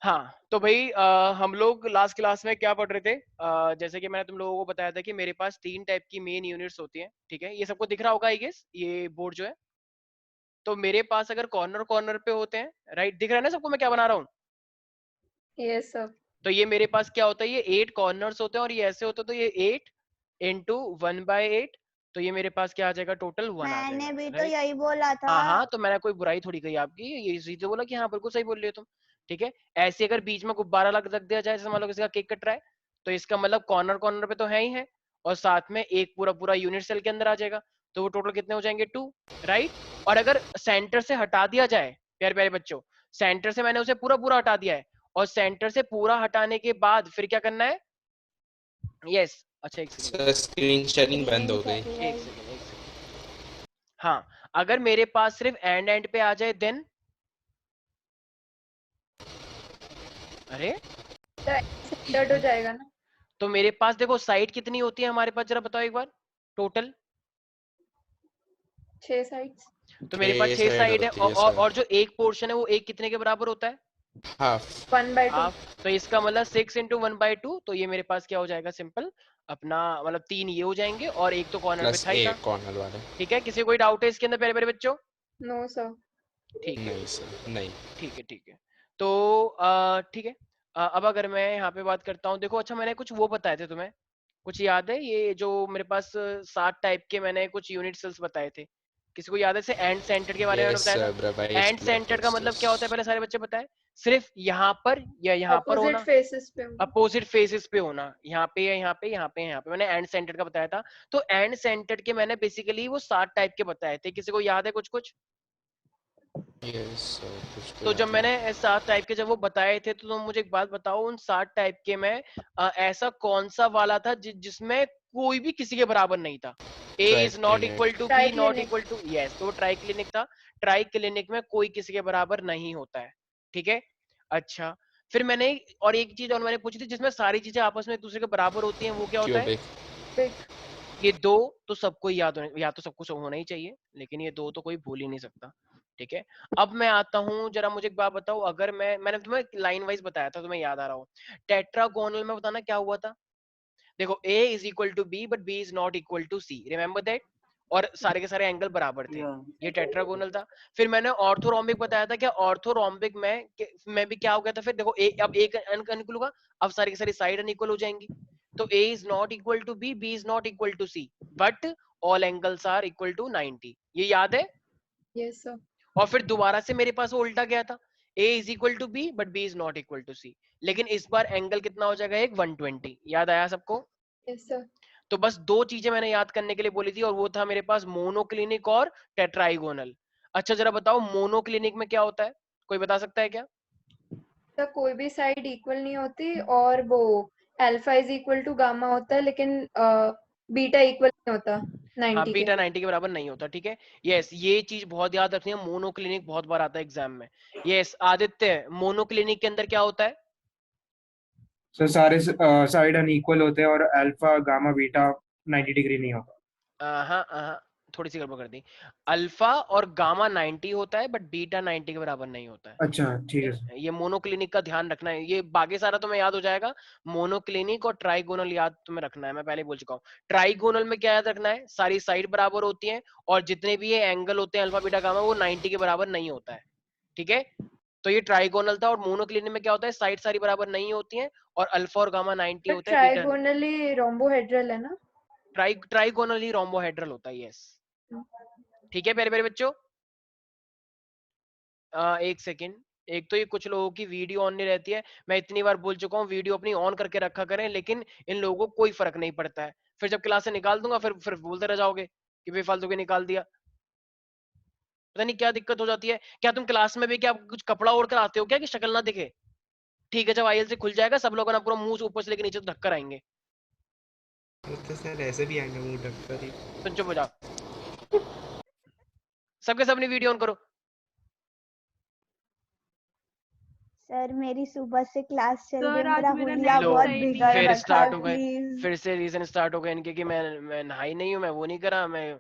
हाँ तो भाई हम लोग लास्ट क्लास में क्या पढ़ रहे थे, जैसे कि मैंने तुम लोगों को बताया था कि मेरे पास 3 टाइप की मेन यूनिट्स होती हैं, ठीक है, ये सबको दिख रहा होगा आई गेस, ये बोर्ड जो है। तो मेरे पास अगर कॉर्नर कॉर्नर पे होते हैं, राइट, दिख रहा है ना सबको मैं क्या बना रहा हूँ। Yes sir. तो ये मेरे पास क्या होता है, ये 8 कॉर्नर्स होते हैं और ये ऐसे होते हैं, तो ये 8 इंटू 1/8, तो ये मेरे पास क्या आ जाएगा, टोटल 1 आ मैंने जाएगा, भी तो राइट। यही बोला था। हाँ हाँ, तो मैंने कोई बुराई थोड़ी कही आपकी, ये सीधे बोला कि हाँ बिल्कुल सही बोल रहे हो तुम, ठीक है। ऐसे अगर बीच में गुब्बारा रख दिया जाए, जैसे मान लो किसी का केक कट रहा है, तो इसका मतलब कॉर्नर कॉर्नर पे तो है ही है, और साथ में एक पूरा पूरा यूनिट सेल के अंदर आ जाएगा, तो वो टोटल कितने हो जाएंगे, 2, राइट। और अगर सेंटर से हटा दिया जाए, प्यारे प्यारे बच्चों, सेंटर से मैंने उसे पूरा पूरा हटा दिया है, और सेंटर से पूरा हटाने के बाद फिर क्या करना है, यस, अच्छा एक सेकंड, स्क्रीन शेयरिंग बंद हो गई। एक सेकंड, हाँ, अगर मेरे पास सिर्फ एंड एंड पे आ जाए देन, अरे सेंटर्ड हो जाएगा ना। तो मेरे पास देखो साइड कितनी होती है हमारे पास, जरा बताओ एक बार, टोटल। 6 साइड्स। तो मेरे पास 6 साइड साइड है, होती है सर। और जो एक पोर्शन है वो एक कितने के बराबर होता है, हाफ। 1/2। हाफ। तो इसका मतलब 6 इंटू 1/2, तो ये मेरे पास क्या हो जाएगा, सिंपल अपना मतलब 3 ये हो जाएंगे, और एक तो कॉर्नर पे प्लस था ही था, एक कॉर्नर वाले। ठीक है। किसी कोई डाउट है इसके अंदर प्यारे प्यारे बच्चों, नो सर। ठीक है नहीं सर नहीं। ठीक है ठीक है। तो ठीक है, अब अगर मैं यहाँ पे बात करता हूँ, देखो अच्छा मैंने कुछ वो बताए थे तुम्हें, कुछ याद है, ये जो मेरे पास 7 टाइप के मैंने कुछ यूनिट सेल्स बताए थे, किसी को याद है, से एंड सेंटर्ड के बारे में मैंने यस बताया था। सर भाई, एंड सेंटर्ड का मतलब क्या होता है, पहले सारे बच्चे बताए, सिर्फ यहाँ पर या यहाँ पर अपोजिट होना, फेसेस पे होंगे। अपोजिट फेसेस पे होना, यहाँ पे या यहाँ पे, यहाँ पे यहाँ पे, मैंने एंड सेंटर्ड का बताया था। तो एंड सेंटर्ड के मैंने बेसिकली वो 7 टाइप के बताए थे, किसी को याद है कुछ कुछ। यस सर, कुछ तो तो जब याद है। मैंने 7 टाइप के जब वो बताए थे, तो तुम मुझे एक बात बताओ, उन 7 टाइप के में ऐसा कौन सा वाला था जिसमें कोई भी किसी के बराबर नहीं था, A try is not equal clinic. To B not triclinic. Equal to, yes, तो वो ट्राई क्लिनिक था। ट्राई क्लिनिक में कोई किसी के बराबर नहीं होता है, ठीक है। अच्छा, फिर मैंने और एक चीज और मैंने पूछी थी, जिसमें सारी चीजें आपस में एक दूसरे के बराबर होती हैं, वो क्या होता है, क्यूबिक। बिग। ये दो। तो सबको याद तो सबको होना ही चाहिए, लेकिन ये दो तो कोई भूल ही नहीं सकता, ठीक है। अब मैं आता हूँ, जरा मुझे एक बात बताओ, अगर मैंने तुम्हें लाइन वाइज बताया था, तुम्हें याद आ रहा हो, टेट्रागोनल में बताना क्या हुआ था। देखो A is equal to B but B is not equal to C, remember that, और सारे के सारे एंगल बराबर थे, ये टेट्रागोनल था। फिर मैंने ऑर्थोरोम्बिक बताया था, क्या ऑर्थोरोम्बिक में भी क्या हो गया था, फिर देखो अब एक अनइक्वल होगा, अब सारी की सारी साइड अनइक्वल हो जाएंगी, तो A is not equal to B, B is not equal to C, but all angles are equal to 90, ये याद है। Yes sir. और फिर दोबारा से मेरे पास वो उल्टा गया था, A is equal to B but B is not equal to C, लेकिन इस बार एंगल कितना हो जाएगा, एक 120, याद आया सबको। Yes sir. तो बस 2 चीजें मैंने याद करने के लिए बोली थी, और वो था मेरे पास मोनोक्लिनिक और टेट्राइगोनल। अच्छा जरा बताओ मोनोक्लिनिक में क्या होता है, कोई बता सकता है क्या। सर कोई भी साइड इक्वल नहीं होती, और वो alpha is equal to gamma होता है, लेकिन बीटा इक्वल नहीं होता हाँ 90 के। बीटा 90 के बराबर नहीं होता, ठीक है। यस, ये चीज बहुत याद रखनी है, मोनोक्लिनिक बहुत बार आता है एग्जाम में। यस आदित्य, मोनोक्लिनिक के अंदर क्या होता है। सर सारे साइड अनइक्वल होते हैं और अल्फा गामा बीटा 90 डिग्री नहीं होता। हाँ हाँ, थोड़ी सी गड़बड़ कर दी, अल्फा और गामा 90 होता है बट बीटा 90 के बराबर नहीं होता है, अच्छा ठीक है ठीक सर। है? ये मोनोक्लिनिक का ध्यान रखना है, ये बाकी सारा तुम्हें याद हो जाएगा। मोनोक्लिनिक और ट्राइगोनल याद तुम्हें रखना है, मैं पहले बोल चुका हूँ। ट्राइगोनल में क्या याद रखना है, सारी साइड बराबर होती हैं, और जितने भी ये एंगल होते हैं अल्फा बीटा गामा, वो 90 के बराबर नहीं होता है, ठीक है। तो ये ट्राइगोनल था, और मोनोक्लिनिक में क्या होता है, साइड सारी बराबर नहीं होती हैं, और अल्फा और गामा 90 तो होता है, बीटा ट्राइगोनली रोम्बोहेड्रल है ना। ट्राइगोनल ही रोम्बोहेड्रल होता है, यस, ठीक है प्यारे प्यारे बच्चों। एक सेकेंड, एक तो ये कुछ लोगों की वीडियो ऑन नहीं रहती है, मैं इतनी बार बोल चुका हूँ वीडियो अपनी ऑन करके रखा करें, लेकिन इन लोगों को कोई फर्क नहीं पड़ता है, फिर जब क्लास से निकाल दूंगा फिर बोलते रह जाओगे कि बेफालतू के निकाल दिया, पता नहीं क्या दिक्कत हो जाती है। क्या तुम क्लास में भी क्या कुछ कपड़ा ओढ़ कर आते हो क्या, कि शक्ल ना दिखे। ठीक है, जब आईएल से खुल जाएगा सब लोग ना पूरा मुंह से ऊपर से लेके नीचे ढक कर आएंगे। तो सर ऐसे भी आएंगे मुंह ढक कर ही। तुम चुप हो जाओ, सबके सब अपनी वीडियो ऑन करो। सर मेरी सुबह से क्लास चल रही सर है, आज मेरा मेरा हुलिया नेट लो, बहुत सही नहीं बिगड़ है। फिर रखा है, स्टार्ट हो गए, प्लीज। फिर से रीजन स्टार्ट हो गए इनके कि मैं नहाई नहीं हूँ, मैं वो नहीं करा, मैं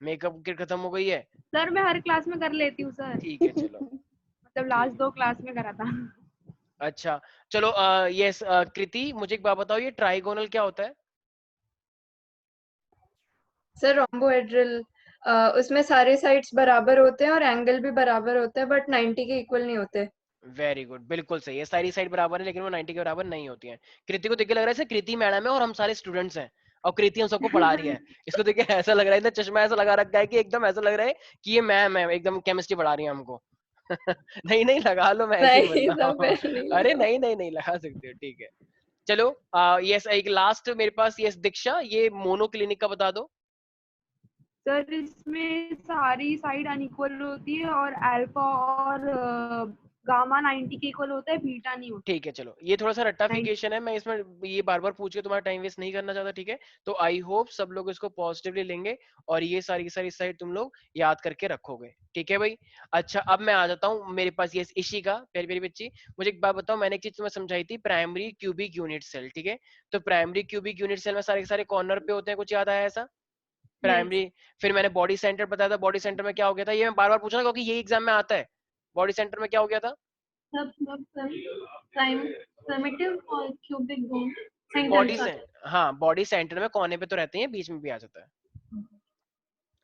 मेकअप किट खत्म हो गई है। सर मैं हर क्लास में कर लेती हूँ सर, ठीक है चलो, मतलब ठीक लास्ट 2 क्लास में करा था। अच्छा चलो, यस कृति, मुझे एक बात बताओ, ये ट्राइगोनल क्या होता है? सर रोम्बोहेड्रल, उसमें सारे साइड्स बराबर होते हैं और एंगल भी बराबर होते हैं, बट 90 के इक्वल नहीं होते। वेरी गुड, बिल्कुल सही है, सारी साइड बराबर है लेकिन वो 90 के बराबर नहीं होती है। कृति को देख के लग रहा है जैसे कृति मैडम है और हम सारे स्टूडेंट्स हैं और कृति हम सबको पढ़ा रही है। इसको देख के ऐसा लग रहा है, इतना चश्मा ऐसा लगा रखा है कि एकदम ऐसा लग रहा है कि ये मैम है, एकदम केमिस्ट्री पढ़ा रही है हमको। नहीं नहीं लगा लो, मैं ऐसे ही नहीं बोल रहा सर, हूँ। मैंने नहीं अरे लगा। नहीं नहीं नहीं लगा सकते हो, ठीक है। चलो यस, एक लास्ट मेरे पास, यस दीक्षा, ये मोनो क्लिनिक का बता दो। सर इसमें सारी साइड अनइक्वल होती है और अल्फा और गामा 90 के इक्वल होता है, बीटा नहीं होता। ठीक है चलो, ये थोड़ा सा रट्टाफिकेशन है, मैं इसमें ये बार बार पूछ के तुम्हारा टाइम वेस्ट नहीं करना चाहता, ठीक है। तो आई होप सब लोग इसको पॉजिटिवली लेंगे और ये सारी की सारी साइड तुम लोग याद करके रखोगे, ठीक है भाई। अच्छा अब मैं आ जाता हूँ मेरे पास, ये इशिका, प्यारी प्यारी बच्ची, मुझे एक बात बताओ, मैंने एक चीज तुम्हें समझाई थी, प्राइमरी क्यूबिक यूनिट सेल, ठीक है। तो प्राइमरी क्यूबिक यूनिट सेल में सारे के सारे कॉर्नर पे होते हैं, कुछ याद आया ऐसा? प्राइमरी, फिर मैंने बॉडी सेंटर बताया था, बॉडी सेंटर में क्या हो गया था, ये मैं बार बार पूछना क्योंकि ये एग्जाम में आता है। बॉडी सेंटर में क्या हो गया था? प्राइमिटिव और क्यूबिक बोन बॉडी से, हाँ बॉडी सेंटर में कोने पे तो रहते हैं, बीच में भी आ जाता है।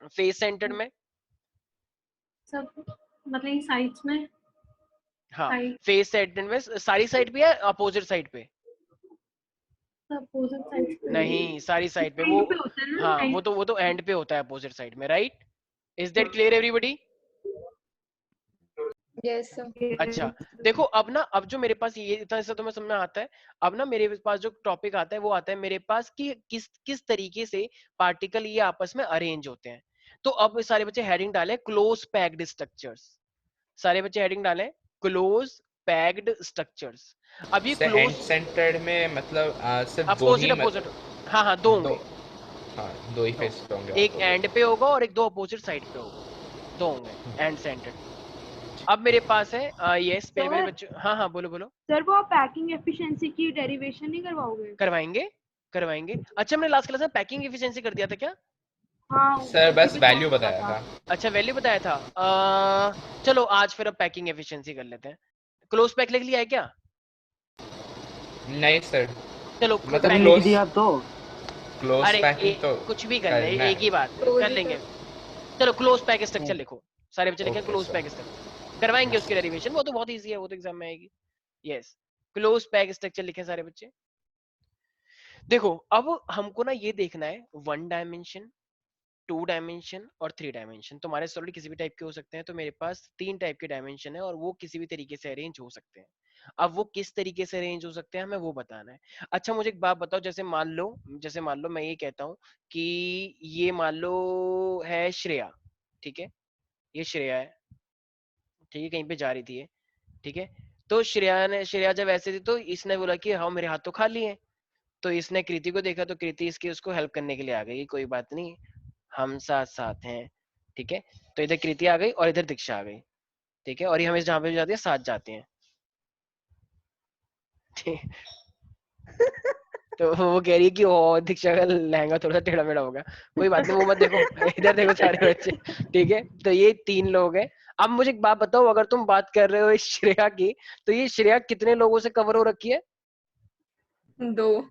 फेस सेंटर में, सब मतलब साइड्स में, हाँ फेस सेंटर में सारी साइड पे है, अपोजिट साइड पे? अपोजिट साइड पे नहीं सारी साइड पे, वो एंड पे होता है ना, हाँ एंड वो तो एंड पे होता है, अपोजिट साइड में, right? Is that clear everybody? Yes sir. अच्छा देखो, अब ना, अब जो मेरे पास ये इतना सा तुम्हें समझ में आता है, अब ना मेरे पास जो टॉपिक आता है वो आता है मेरे पास कि किस किस तरीके से पार्टिकल ये आपस में अरेंज होते हैं। तो अब सारे बच्चे हेडिंग डालें क्लोज पैक्ड स्ट्रक्चर्स, सारे बच्चे हेडिंग डालें क्लोज पैक्ड स्ट्रक्चर्स। अब ये से एंड क्लोज, सेंटर्ड में मतलब सिर्फ दो अपोजिट ही अपोजिट, हाँ हाँ दो दो, होंगे, हाँ दो ही दो, फेस होंगे एक opposite। एंड पे होगा और एक दो अपोजिट साइड पे होगा, दो होंगे एंड सेंटर्ड। अब मेरे पास है यस मेरे मेरे सर बच्चों, हाँ हाँ बोलो बोलो। सर वो आप पैकिंग एफिशिएंसी की डेरिवेशन नहीं करवाओगे? करवाएंगे, करवाएंगे। अच्छा हमने लास्ट क्लास में पैकिंग एफिशिएंसी कर दिया था क्या? हाँ सर उसी बस पे वैल्यू छोड़ दिया बताया था। अच्छा वैल्यू बताया था। चलो आज फिर अब पैकिंग एफिशिएंसी कर लेते हैं। क्लोज पैक लिख लिया है क्या? नहीं सर, चलो मतलब पैक, क्लोज क्लोज अरे पैकिंग तो कुछ भी कर ले, करना एक है। ही बात क्लोज कर ही लेंगे। कर। चलो क्लोज पैक स्ट्रक्चर लिखो, सारे बच्चे लिखें okay close sir. Pack structure, करवाएंगे उसकी डेरिवेशन, वो तो बहुत इजी है, वो तो एग्जाम में आएगी। यस क्लोज पैक स्ट्रक्चर लिखें सारे बच्चे। देखो अब हमको ना ये देखना है, वन डायमेंशन, टू डायमेंशन और थ्री डायमेंशन, तुम्हारे सॉलिड किसी भी टाइप के हो सकते हैं, तो मेरे पास तीन टाइप के डायमेंशन है और वो किसी भी तरीके से अरेंज हो सकते हैं। अब वो किस तरीके से अरेंज हो सकते हैं हमें वो बताना है। अच्छा मुझे एक बात बताओ, जैसे मान लो मैं ये कहता हूँ कि ये मान लो है श्रेया, ठीक है, ये श्रेया है, ठीक है, कहीं पे जा रही थी ये, ठीक है। तो श्रेया जब ऐसे थी तो इसने बोला कि हाँ मेरे हाथ तो खाली हैं, तो इसने कृति को देखा तो कृति इसकी उसको हेल्प करने के लिए आ गई, कोई बात नहीं, हम साथ साथ हैं, ठीक है। तो इधर कृति आ गई और इधर दीक्षा आ गई, ठीक है, और ये हमें जहाँ पे भी जाती है साथ जाते हैं, ठीक। तो वो कह रही है कि ओ दीक्षा का लहंगा थोड़ा सा टेढ़ा मेढ़ा हो गया, कोई बात नहीं, वो मत देखो, इधर देखो सारे बच्चे, ठीक है। तो ये तीन लोग हैं। अब मुझे एक बात बताओ, अगर तुम बात कर रहे हो इस श्रेया की, तो ये श्रेया कितने लोगों से कवर हो रखी है? 2।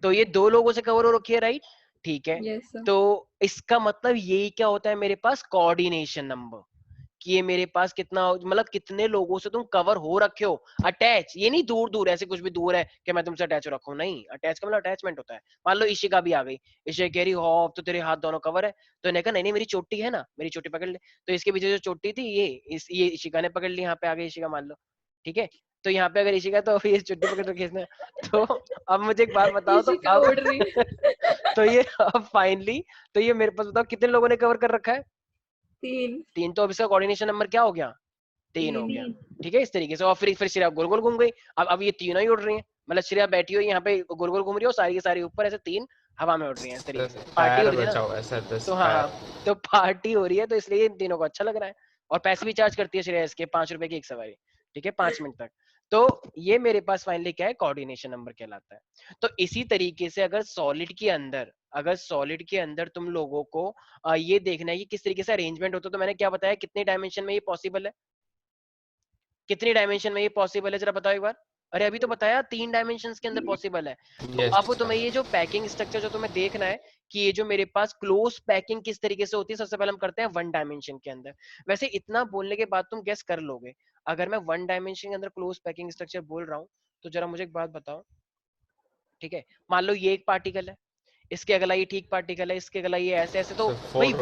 तो ये दो लोगों से कवर हो रखी है, राइट, ठीक है। Yes sir. तो इसका मतलब यही क्या होता है मेरे पास, कोऑर्डिनेशन नंबर, कि ये मेरे पास कितना मतलब कितने लोगों से तुम कवर हो रखे हो, अटैच, ये नहीं दूर दूर ऐसे कुछ भी दूर है कि मैं तुमसे अटैच रखूं, नहीं, अटैच का मतलब अटैचमेंट होता है। मान लो इशिका भी आ गई, इशिका कह रही हो अब तो तेरे हाथ दोनों कवर है, तो इन्हें कहा नहीं नहीं मेरी चोटी है ना, मेरी चोटी पकड़ ले, तो इसके पीछे जो चोटी थी ये इशिका ने पकड़ ली, यहाँ पे आ गई इशिका मान लो, ठीक है। तो यहाँ पे अगर इशिका, तो ये चुट्टी पकड़ रखी है इसने। तो अब मुझे एक बात बताओ, तो इशिका अब उड़ रही है। तो ये अब फाइनली, तो ये मेरे पास बताओ कितने लोगों ने कवर कर रखा है? 3। तीन। तो अब इसका कोऑर्डिनेशन नंबर क्या हो गया? तीन हो 3। गया, ठीक है, इस तरीके से। और फिर श्रेया गोल गोल घूम गई, अब ये तीनों ही उड़ रही हैं, मतलब श्रेया बैठी हुई यहाँ पे गोल गोल घूम रही है, सारी की सारी ऊपर ऐसे तीन हवा में उड़ रही हैं, इस तरीके से पार्टी हो पैर रही है ना। बचा हुआ है सर, बस तो हाँ पैर। हाँ, तो पार्टी हो रही है, तो इसलिए इन तीनों को अच्छा लग रहा है। और पैसे भी चार्ज करती है श्रेया इसके, 5 रुपए की एक सवारी, ठीक है, 5 मिनट तक। तो ये मेरे पास फाइनली क्या है, कोऑर्डिनेशन नंबर कहलाता है। तो इसी तरीके से अगर सॉलिड के अंदर तुम लोगों को ये देखना है कि किस तरीके से अरेंजमेंट होता है, तो मैंने क्या बताया, कितने डायमेंशन में ये पॉसिबल है, कितनी डायमेंशन में ये पॉसिबल है जरा बताओ एक बार। अरे अभी तो बताया 3 डायमेंशंस के अंदर पॉसिबल है। तो यस अब तुम्हें ये जो पैकिंग स्ट्रक्चर जो तुम्हें देखना है कि ये जो मेरे पास क्लोज पैकिंग किस तरीके से होती है, सबसे पहले हम करते हैं 1 डायमेंशन के अंदर। वैसे इतना बोलने के बाद तुम गेस कर लोगे, अगर मैं 1 डायमेंशन के अंदर क्लोज पैकिंग स्ट्रक्चर बोल रहा हूँ तो जरा मुझे एक बात बताओ, ठीक है, मान लो ये एक पार्टिकल है, इसके अगला ये ठीक पार्टिकल है, इसके अगला ये ऐसे ऐसे, तो भाई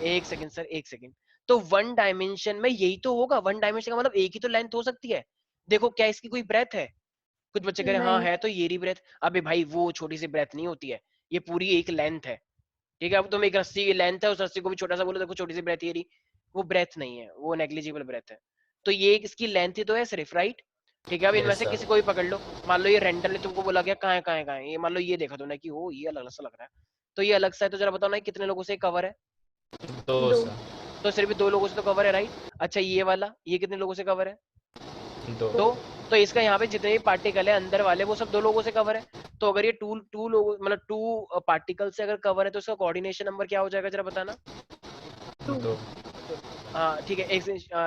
एक सेकंड सर, एक सेकंड, तो 1 डायमेंशन में यही तो होगा। 1 डायमेंशन का मतलब एक ही तो लेंथ हो सकती है। देखो क्या इसकी कोई ब्रेथ है? कुछ बच्चे कह रहे हैं हाँ नहीं। है, तो ये रही ब्रेथ। अबे भाई वो छोटी सी ब्रेथ नहीं होती है, ये पूरी एक लेंथ है, ठीक है। अब तुम एक रस्सी की लेंथ है, उस रस्सी को भी छोटा सा बोलो, देखो छोटी सी ब्रेथ ये रही, वो ब्रेथ नहीं है, वो नेग्लिजिबल ब्रेथ है। तो ये इसकी लेंथ ही तो है सिर्फ, राइट? ठीक है, अब इनमें यस से सर। किसी को भी पकड़ लो, मान लो ये रेंडमली तुमको बोला गया कहाँ है कहाँ है कहाँ है, ये मान लो ये देखा तुमने कि हो ये अलग सा लग रहा है, तो ये अलग सा है, तो जरा बताओ ना कितने लोगों से कवर है? 2 दो। सर। तो सिर्फ 2 लोगों से तो कवर है, राइट? अच्छा ये वाला, ये कितने लोगों से कवर है? 2। तो इसका यहाँ पे जितने भी पार्टिकल है अंदर वाले वो सब 2 लोगों से कवर है। तो अगर ये टू लोगों मतलब 2 पार्टिकल से अगर कवर है तो इसका कोऑर्डिनेशन नंबर क्या हो जाएगा जरा बताना। 2। हाँ ठीक है, एक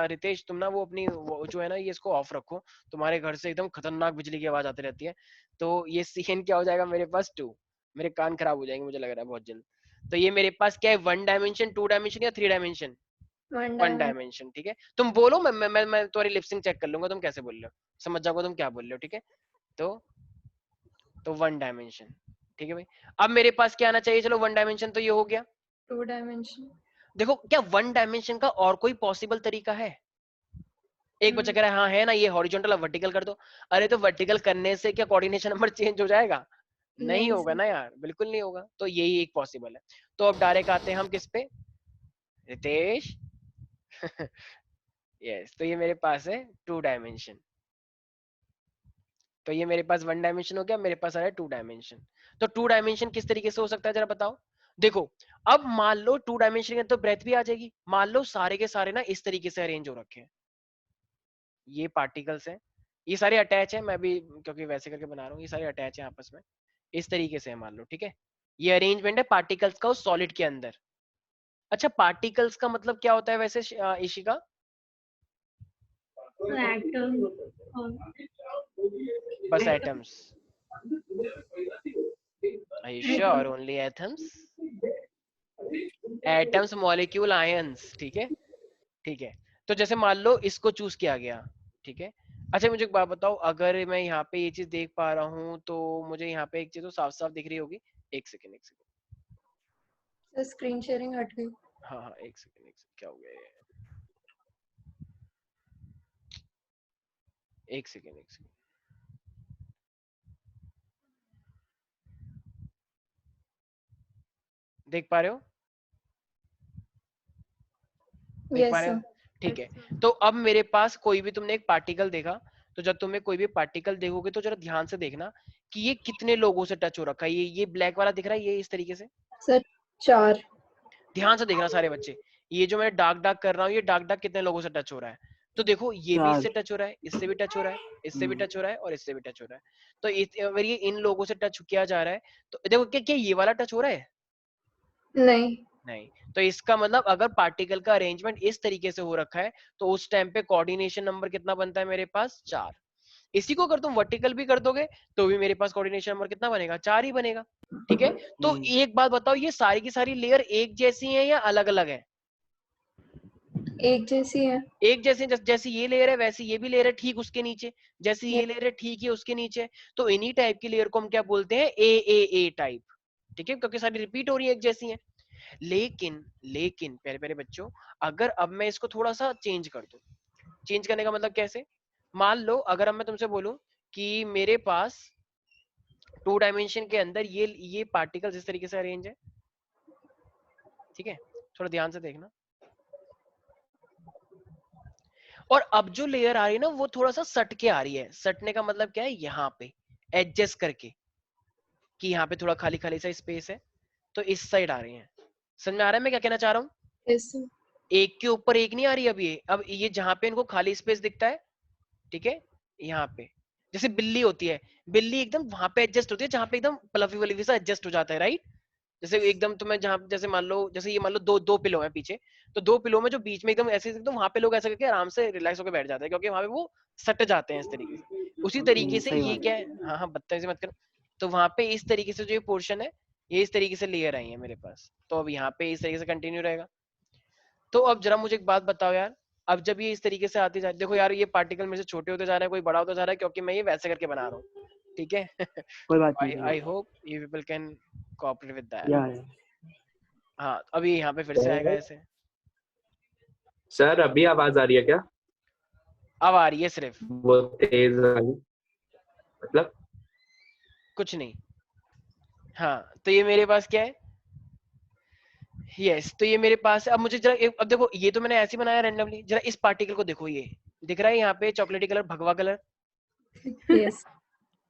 रितेश तुम ना वो अपनी वो जो है ना ये इसको ऑफ रखो, तुम्हारे घर से एकदम खतरनाक बिजली की आवाज आती रहती है। तो ये सीन क्या हो जाएगा मेरे पास 2, मेरे कान खराब हो जाएंगे मुझे लग रहा है बहुत जल्द। तो ये मेरे पास क्या है, 1 डायमेंशन, 2 डायमेंशन या 3 डायमेंशन? 1 1 डायमेंशन, ठीक है। तुम बोलो, मैं तुम्हारी लिपसिंग चेक कर लूंगा, तुम कैसे बोल रहे हो, समझ जाओगे तुम क्या बोल रहे हो, ठीक है। तो 1 डायमेंशन, ठीक है भाई। अब मेरे पास क्या आना चाहिए, चलो 1 डायमेंशन तो ये हो गया। 2 डायमेंशन। देखो क्या 1 डायमेंशन का और कोई पॉसिबल तरीका है? एक बच्चा कह रहा है हाँ है ना, ये हॉरिजॉन्टल वर्टिकल कर दो। अरे तो वर्टिकल करने से क्या कोऑर्डिनेशन नंबर चेंज हो जाएगा? नहीं नहीं होगा सर। ना यार, बिल्कुल नहीं होगा। तो यही एक पॉसिबल है। तो अब डायरेक्ट आते हैं हम किस पे, रितेश? यस, तो ये मेरे पास है 2 डायमेंशन, तो ये मेरे पास 1 डायमेंशन हो गया, मेरे पास आ रहा है 2 डायमेंशन। तो 2 डायमेंशन किस तरीके से हो सकता है जरा बताओ। देखो अब मान लो 2 डायमेंशन के तो ब्रेथ भी आ जाएगी, मान लो सारे के सारे ना इस तरीके से अरेंज हो रखे हैं, ये पार्टिकल्स हैं, ये सारे अटैच हैं, मैं भी क्योंकि वैसे करके बना रहा हूँ, ये सारे अटैच हैं आपस में इस तरीके से है मान लो, ठीक है। ये अरेंजमेंट है पार्टिकल्स का उस सॉलिड के अंदर। अच्छा पार्टिकल्स का मतलब क्या होता है वैसे इशिका? बस atoms? Are you sure only atoms? Atoms, molecule, ions, ठीक है ठीक है। तो जैसे मान लो इसको चूज किया गया, ठीक है। अच्छा मुझे एक बात बताओ, अगर मैं यहाँ पे ये चीज देख पा रहा हूँ तो मुझे यहाँ पे एक चीज तो साफ साफ दिख रही होगी। एक सेकेंड सर स्क्रीन शेयरिंग हट गई। हाँ हाँ एक सेकेंड क्या हो गया ये? एक सेकेंड देख पा रहे हो? देख पा यस रहे हो? सर। ठीक है। तो अब मेरे पास कोई भी तुमने एक पार्टिकल देखा, तो जब तुम्हें कोई भी पार्टिकल देखोगे तो जरा ध्यान से देखना कि ये कितने लोगों से टच हो रखा है। ये ब्लैक वाला दिख रहा है, ये इस तरीके से सर 4। ध्यान से देखना सारे बच्चे, ये जो मैं डार्क डार्क कर रहा हूँ ये डार्क डार्क कितने लोगों से टच हो रहा है। तो देखो ये भी इससे टच हो रहा है, इससे भी टच हो रहा है, इससे भी टच हो रहा है और इससे भी टच हो रहा है। तो अगर ये इन लोगों से टच किया जा रहा है तो देखो क्या ये वाला टच हो रहा है? नहीं। नहीं। तो इसका मतलब अगर पार्टिकल का अरेंजमेंट इस तरीके से हो रखा है तो उस टाइम पे कोऑर्डिनेशन नंबर कितना बनता है मेरे पास? 4। इसी को अगर तुम वर्टिकल भी कर दोगे तो भी मेरे पास कोऑर्डिनेशन नंबर कितना बनेगा? 4 ही बनेगा, ठीक है। तो एक बात बताओ, ये सारी की सारी लेयर एक जैसी है या अलग अलग है? एक जैसी है। एक जैसे, जैसी ये लेयर है वैसी ये भी लेयर है, ठीक उसके नीचे जैसी ये लेयर है ठीक है उसके नीचे। तो इन्हीं टाइप की लेयर को हम क्या बोलते हैं? ए टाइप, ठीक है, क्योंकि सारी रिपीट हो रही है एक जैसी है। लेकिन प्यारे प्यारे बच्चों, अगर अब मैं इसको थोड़ा सा चेंज कर दूं, चेंज करने का मतलब कैसे? मान लो अगर अब मैं तुमसे बोलूं कि मेरे पास 2 डायमेंशन के अंदर ये पार्टिकल्स इस तरीके से अरेंज है, ठीक है, थोड़ा ध्यान से देखना। और अब जो लेयर आ रही है ना वो थोड़ा सा सट के आ रही है। सटने का मतलब क्या है? यहाँ पे एडजस्ट करके, कि यहाँ पे थोड़ा खाली खाली सा स्पेस है तो इस साइड आ रही है। समझ में आ रहा है मैं क्या कहना चाह रहा हूँ? Yes sir. एक के ऊपर एक नहीं आ रही अब ये जहां पे इनको खाली स्पेस दिखता है, ठीक है, यहाँ पे जैसे बिल्ली होती है, बिल्ली एकदम वहां पे एडजस्ट होती है जहां पे एकदम प्लफी वलफी सा एडजस्ट हो जाता है, राइट? जैसे एकदम तुम्हें जहाँ जैसे मान लो जैसे ये मान लो दो पिलो है पीछे, तो दो पिलो में जो बीच में एकदम ऐसे तो वहां पे लोग ऐसा करके आराम से रिलैक्स होकर बैठ जाते हैं क्योंकि वहां पे वो सट जाते हैं इस तरीके से। उसी तरीके से सही ये बात क्या है, हाँ हाँ बदतमीजी मत करो। तो वहां पे इस तरीके से जो ये पोर्शन है ये इस तरीके से लेयर आई है मेरे पास, तो अब यहाँ पे इस तरीके से कंटिन्यू रहेगा। तो अब जरा मुझे एक बात बताओ यार, अब जब ये इस तरीके से आती जा देखो यार ये पार्टिकल मेरे से छोटे होते जा रहे हैं, कोई बड़ा होता जा रहा है क्योंकि मैं ये वैसे करके बना रहा हूँ, ठीक है। कोई बात आई नहीं। I hope you people can cooperate with that. या हाँ अभी यहाँ पे फिर से आएगा ऐसे, सर अभी आवाज आ रही है क्या? अब आ रही है सिर्फ, वो तेज वाली, मतलब कुछ नहीं। हाँ तो ये मेरे पास क्या है, यस तो ये मेरे पास है। अब मुझे जरा अब देखो ये तो मैंने ऐसे ही बनाया रैंडमली, जरा इस पार्टिकल को देखो, ये दिख रहा है यहाँ पे चॉकलेटी कलर भगवा कलर। यस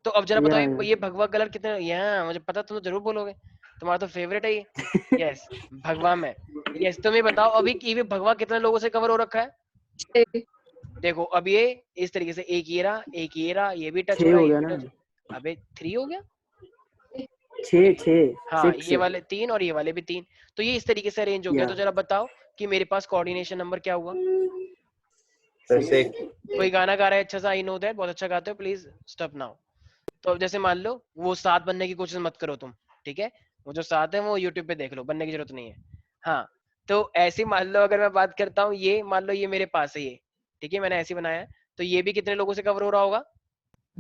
तो अब जरा या बताओ ये भगवा कलर कितना, यहाँ मुझे पता तुम तो जरूर बोलोगे, तुम्हारा तो फेवरेट है ये। यस भगवा में, यस तुम ये बताओ अभी ये भगवा कितने लोगों से कवर हो रखा है। देखो अब ये इस तरीके से एक ये रहा, एक ये रहा, ये भी टच हो 6 रहा है, हो ये गया भी ना, टच, अबे 3 हो गया। 6 हाँ 6 ये वाले 3 और ये वाले भी 3, तो ये इस तरीके से अरेंज हो गया। या तो जरा बताओ कि मेरे पास कोऑर्डिनेशन नंबर क्या हुआ। सर से कोई गाना गा रहा है अच्छा सा, आई नो दैट, बहुत अच्छा गाते हो, प्लीज स्टॉप नाउ। तो अब जैसे मान लो वो 7 बनने की कोशिश मत करो तुम, ठीक है, वो जो 7 है वो यूट्यूब पे देख लो, बनने की जरूरत नहीं है। हाँ तो ऐसे मान लो अगर मैं बात करता हूँ, ये मान लो ये मेरे पास है ये, ठीक है मैंने ऐसे बनाया है, तो ये भी कितने लोगों से कवर हो रहा होगा,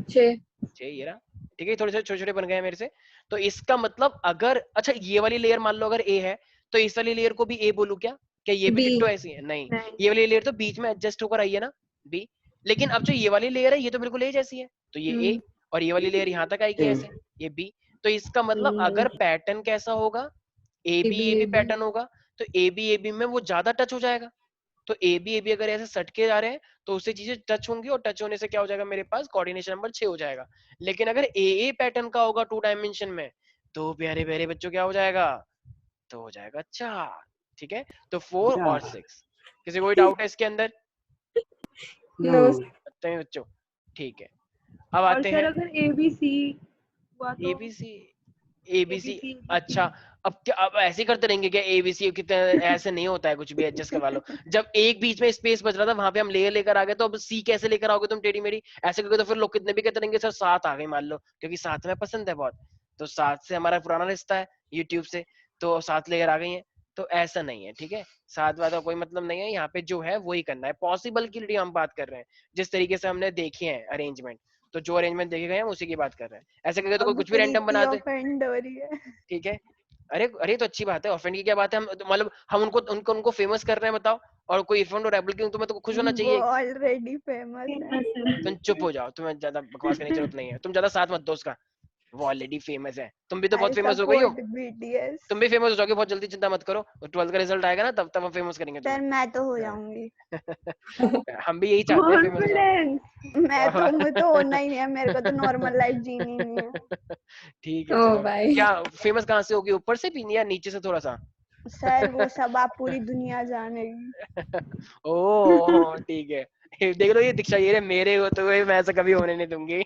6 6 ये रहा, ठीक है, थोड़े से छोटे छोटे बन गए हैं मेरे से। तो इसका मतलब अगर अच्छा ये वाली लेयर मान लो अगर ए है, तो इस वाली लेयर को भी ए बोलूं क्या, क्या ये भी B डिट्टो ऐसी है, नहीं नहीं ये वाली लेयर तो बीच में एडजस्ट होकर आई है ना, बी। लेकिन अब जो ये वाली लेयर है ये तो बिल्कुल ए जैसी है, तो ये ए, और ये वाली लेयर यहाँ तक आएगी ए ऐसे, ये बी। तो इसका मतलब अगर पैटर्न कैसा होगा, ए बी AB पैटर्न होगा, तो ए बी में वो ज्यादा टच हो जाएगा। तो ए बी अगर ऐसे सटके जा रहे हैं तो उससे चीजें टच होंगी, और टच होने से क्या हो जाएगा मेरे पास कोऑर्डिनेशन नंबर 6 हो जाएगा। लेकिन अगर ए पैटर्न का होगा 2 डायमेंशन में, तो प्यारे प्यारे बच्चों क्या हो जाएगा, तो हो जाएगा 4, ठीक है। तो 4 या और 6, किसी कोई डाउट है इसके अंदर, नो नो बताते हैं बच्चों, ठीक है। अब और आते सर हैं अगर ABC हुआ तो एबीसी, एबीसी, ABC अच्छा अब क्या अब ऐसे ही करते रहेंगे क्या, एबीसी कितने, ऐसे नहीं होता है, कुछ भी एडजस्ट करवा लो। जब एक बीच में स्पेस बच रहा था वहां पे हम लेयर लेकर आ गए, तो अब सी कैसे लेकर आओगे तुम टेढ़ी मेढ़ी, ऐसे करके तो फिर लोग कितने भी कहते रहेंगे सर 7 आ गई मान लो, क्योंकि 7 में पसंद है बहुत, तो 7 से हमारा पुराना रिश्ता है यूट्यूब से, तो 7 लेयर आ गई है। तो ऐसा नहीं है, ठीक है, 7 वाला कोई मतलब नहीं है, यहाँ पे जो है वही करना है, पॉसिबल की लिए हम बात कर रहे हैं, जिस तरीके से हमने देखे हैं अरेंजमेंट, तो जो अरेंजमेंट देखे गए हैं उसी की बात कर रहे हैं। ऐसे करके तो कोई अब कुछ भी रैंडम प्रीति बना दे, ऑफेंड हो रही है। ठीक है। अरे अरे तो अच्छी बात है, ऑफेंड की क्या बात है, हम तो मतलब हम उनको फेमस कर रहे हैं बताओ, और कोई इरफान और एबल की तुम्हें तो खुश होना वो चाहिए। ऑलरेडी फेमस है। तुम चुप हो जाओ, तुम्हें ज्यादा बकवास करने की जरूरत नहीं है, तुम ज्यादा साथ मत दो उसका, वो ऑलरेडी फेमस है, तुम भी तो बहुत आई फेमस हो गई हो, सपोर्ट बीटीएस। तुम भी फेमस हो जाओगे बहुत जल्दी, चिंता मत करो, 12th का रिजल्ट आएगा ना तब तब हम फेमस करेंगे सर मैं तो हो तुम्हें। जाऊंगी। हम भी यही चाहते हैं, फेमस हो जाओ। मुझे तो होना ही नहीं है, मेरे को तो नॉर्मल लाइफ जीनी नहीं है। ठीक है ओ चलो, भाई क्या फेमस कहाँ से होगी, ऊपर से भी या नीचे से थोड़ा सा। सर वो सब आप पूरी दुनिया जानेगी। ओ ठीक है, देख लो ये दीक्षा, ये मेरे हो तो मैं ऐसा कभी होने नहीं दूंगी।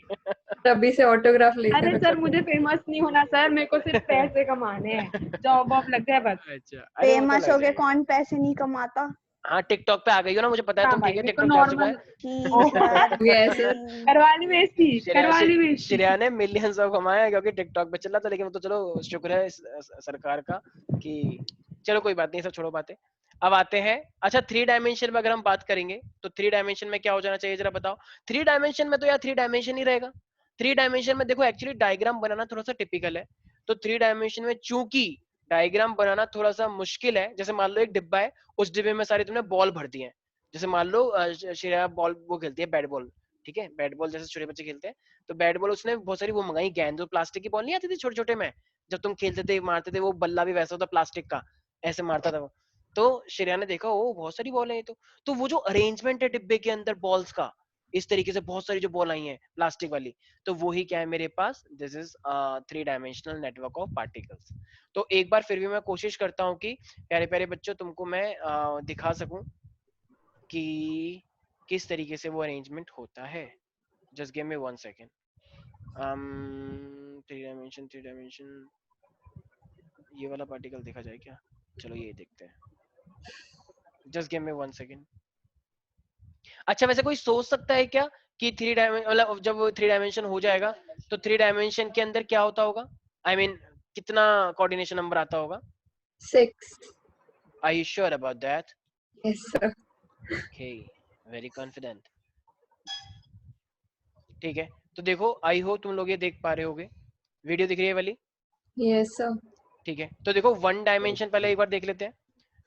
अभी से ऑटोग्राफ लेते अरे हैं सर मुझे फेमस नहीं होना सर, मेरे को सिर्फ पैसे कमाने हैं, जॉब वॉब लग जाए बस। अच्छा अरे वो तो फेमस लग होके जाएगा। कौन पैसे नहीं कमाता। हाँ टिकटॉक पे आ गई हो ना, मुझे पता है हाँ तुम, ठीक भाई है मेरे को टिकटॉक जा चुका नॉर्मल है। ठीक सर यस ठीक। करवाली बेइज्जती, करवाली बेइज्जती। श्रेया ने मिलियंस ऑफ कमाया क्योंकि टिकटॉक पे चला था, लेकिन वो तो चलो शुक्र है सरकार का कि चलो कोई बात नहीं, सब छोड़ो बातें। अब आते हैं, अच्छा 3 डायमेंशन में अगर हम बात करेंगे तो 3 डायमेंशन में क्या हो जाना चाहिए जरा बताओ। 3 डायमेंशन में तो यार 3 डायमेंशन ही रहेगा। 3 डायमेंशन में देखो एक्चुअली डायग्राम बनाना थोड़ा सा टिपिकल है, तो 3 डायमेंशन में चूंकि डायग्राम बनाना थोड़ा सा मुश्किल है, जैसे मान लो एक डिब्बा है, उस डिब्बे में सारी तुमने बॉल भर दी है, जैसे मान लो श्रेया बॉल वो खेलती है बैट बॉल, ठीक है, बैट बॉल जैसे छोटे बच्चे खेलते हैं, तो बैट बॉल उसने बहुत सारी वो मंगाई गेंद, जो प्लास्टिक की बॉल नहीं आती थी छोटे छोटे में, जब तुम खेलते थे मारते थे, वो बल्ला भी वैसा होता प्लास्टिक का, ऐसे मारता था वो। तो श्रेया ने देखा ओ बहुत सारी बॉल है ये तो वो जो अरेंजमेंट है डिब्बे के अंदर बॉल्स का, इस तरीके से बहुत सारी जो बॉल आई हैं प्लास्टिक वाली, तो वही क्या है मेरे पास, this is 3 dimensional network of particles. तो एक बार फिर भी मैं कोशिश करता हूँ कि प्यारे प्यारे बच्चों तुमको मैं दिखा सकूं कि किस तरीके से वो अरेंजमेंट होता है। Just give me 1 second. 3 dimension ये वाला पार्टिकल देखा जाए क्या? चलो ये देखते हैं, जस्ट गिव मी 1 सेकंड। अच्छा वैसे कोई सोच सकता है क्या कि 3 डायमेंशन, मतलब जब 3 डायमेंशन हो जाएगा तो 3 डायमेंशन के अंदर क्या होता होगा? आई मीन कितना कोऑर्डिनेशन नंबर आता होगा? 6. Are you sure about that? Yes, sir. Okay, very confident. ठीक है, तो देखो आई होप तुम लोग ये देख पा रहे होगे, वीडियो दिख रही है वाली? Yes, sir. ठीक है, तो देखो 1 डायमेंशन पहले एक बार देख लेते हैं।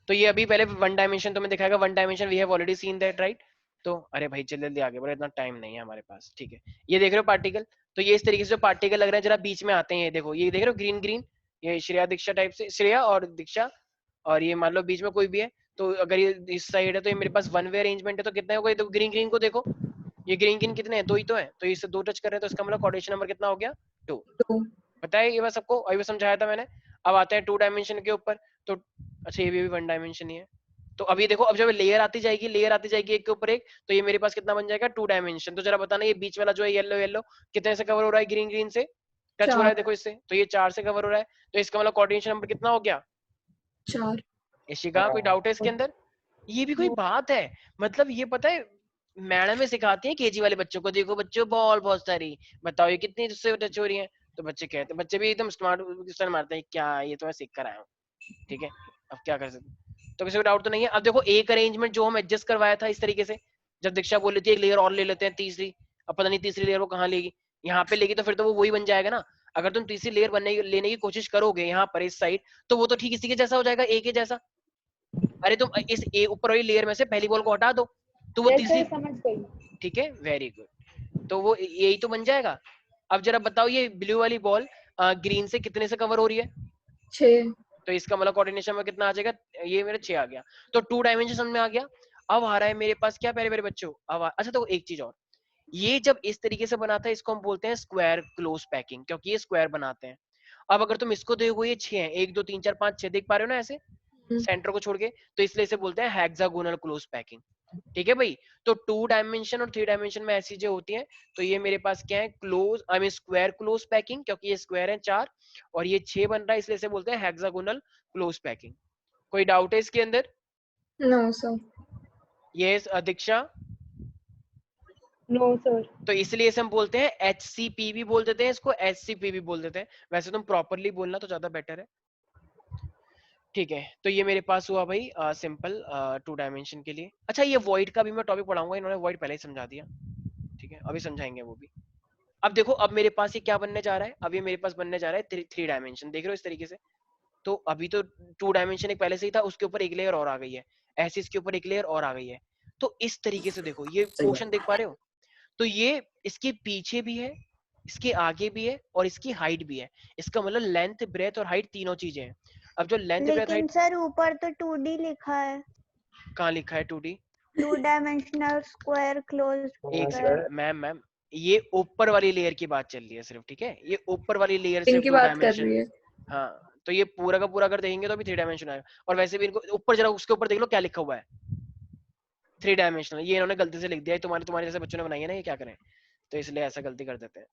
तो ये अभी पहले 1 डायमेंशन तुम्हें दिखाएगा, 1 dimension we have already seen that, right? तो अरे भाई जल्दी जल्दी आगे बढ़ो, इतना टाइम नहीं है हमारे पास। ठीक है, ये देख रहे हो पार्टिकल? तो ये इस तरीके से जो पार्टिकल लग रहे हैं जरा बीच में आते हैं, ये देखो, ये देख रहे हो ग्रीन ग्रीन, ये श्रेया दीक्षा टाइप से, श्रेया और दीक्षा, और ये मान लो बीच में कोई भी है। तो अगर ये इस साइड है तो ये मेरे पास 1 वे अरेंजमेंट है, तो कितने हो गए? तो ग्रीन ग्रीन को देखो, ये ग्रीन ग्रीन कितने हैं? 2 ही तो है, तो इससे 2 टच कर रहे हैं, तो इसका मतलब कोऑर्डिनेशन नंबर कितना हो गया? 2। 2. पता है ये बात सबको? अभी समझाया था मैंने। अब आते हैं 2 डायमेंशन के ऊपर। तो अच्छा ये भी 1 डायमेंशन ही है। तो अभी देखो, अब जब लेयर आती जाएगी एक के ऊपर एक, तो ये मेरे पास कितना बन जाएगा? 2 डायमेंशन। तो जरा बताना ये बीच वाला जो है येलो येलो कितने से कवर हो रहा है? ग्रीन ग्रीन से टच हो रहा है, 4. देखो इससे, तो ये 4 से कवर हो रहा है। तो इसका मतलब कोऑर्डिनेशन नंबर कितना हो गया? 4. इशिका कोई डाउट है इसके अंदर? ये भी कोई बात है? मतलब ये पता है मैडम सिखाती है केजी वाले बच्चों को, देखो बच्चों बॉल बहुत सारी, बताओ ये कितनी उससे टच हो रही है? तो बच्चे कहते हैं, बच्चे भी एकदम स्मार्ट स्टाइल मारते हैं, क्या ये तो मैं सीख कर आया हूँ। ठीक है, अब क्या कर सकते, तो किसी को डाउट तो नहीं है? अब देखो एक अरेंजमेंट जो हम एडजस्ट करवाया था इस तरीके से, जब दीक्षा बोल रही थी एक लेयर और ले लेते हैं तीसरी, अब पता नहीं तीसरी लेयर वो कहाँ लेगी, यहाँ पे लेगी, तो फिर तो वो वही बन जाएगा ना। अगर तुम तीसरी लेयर लेने की कोशिश करोगे यहाँ पर इस साइड, तो वो तो ठीक इसी के जैसा हो जाएगा, ए के जैसा। अरे तुम इस ए ऊपर वाली लेयर में से पहली बॉल को हटा दो, तो वो तीसरी, समझ गई। ठीक है, वेरी गुड, तो वो यही तो बन जाएगा। अब जरा बताओ ये ब्लू वाली बॉल ग्रीन से कितने से कवर हो रही है? 6. तो इसका मतलब कोऑर्डिनेशन में कितना आ जाएगा? ये मेरा 6 आ गया। तो 2 डायमेंशन समझ में आ गया। अब आ रहा है मेरे पास क्या प्यारे प्यारे बच्चों, अच्छा तो एक चीज और, ये जब इस तरीके से बनाता है इसको हम बोलते हैं स्क्वायर क्लोज पैकिंग, क्योंकि ये स्क्वायर बनाते हैं। अब अगर तुम इसको देखो ये 6 है, 1 2 3 4 5 6 देख पा रहे हो ना ऐसे सेंटर को छोड़ के, तो इसलिए इसे बोलते हैं हेक्सागोनल क्लोज पैकिंग। ठीक है भाई, तो 2 डायमेंशन और 3 डायमेंशन में ऐसी जो होती है, तो ये मेरे पास क्या है? Close I mean square close packing, क्योंकि ये स्क्वायर है 4 और ये 6 बन रहा है, इसलिए इसे बोलते हैं हेक्सागोनल क्लोज पैकिंग। कोई डाउट है इसके अंदर? No, sir. ये दीक्षा? No sir. तो इसलिए इसे हम बोलते हैं HCP भी बोल देते हैं इसको, SCP भी बोल देते हैं, वैसे तुम प्रॉपरली बोलना तो ज्यादा बेटर है। ठीक है, तो ये मेरे पास हुआ भाई सिंपल 2 डायमेंशन के लिए। अच्छा ये वॉइड का भी मैं टॉपिक पढ़ाऊंगा, इन्होंने वॉइड पहले ही समझा दिया। ठीक है, अभी समझाएंगे वो भी। अब देखो, अब मेरे पास ये क्या बनने जा रहा है? अब ये मेरे पास बनने जा रहा है 3 डायमेंशन, देख रहे हो इस तरीके से। तो अभी तो 2 डायमेंशन एक पहले से ही था, उसके ऊपर एक लेयर और आ गई है, ऐसे इसके ऊपर एक लेयर और आ गई है। तो इस तरीके से देखो ये पोर्शन देख पा रहे हो? तो ये इसके पीछे भी है, इसके आगे भी है और इसकी हाइट भी है। इसका मतलब लेंथ ब्रेथ और हाइट तीनों चीजें हैं। अब जो लेंथ ब्रेथ लेकिन हाइट, सर ऊपर तो 2D लिखा है, कहाँ लिखा है 2D? 2 dimensional square close. एक मैम ये ऊपर वाली लेयर की बात चल रही है सिर्फ, ठीक है? ये ऊपर वाली लेयर सिर्फ इनकी 2 बात कर डायमेंशन। रही है। हाँ, तो ये पूरा का पूरा अगर देखेंगे तो भी 3 डायमेंशन आएगा। और वैसे भी इनको ऊपर जरा उसके ऊपर देख लो क्या लिखा हुआ है, 3 डायमेंशनल। ये इन्होंने गलती से लिख दिया है, तुम्हारे जैसे बच्चों ने बनाई है ना, ये क्या करें, तो इसलिए ऐसा गलती कर देते हैं।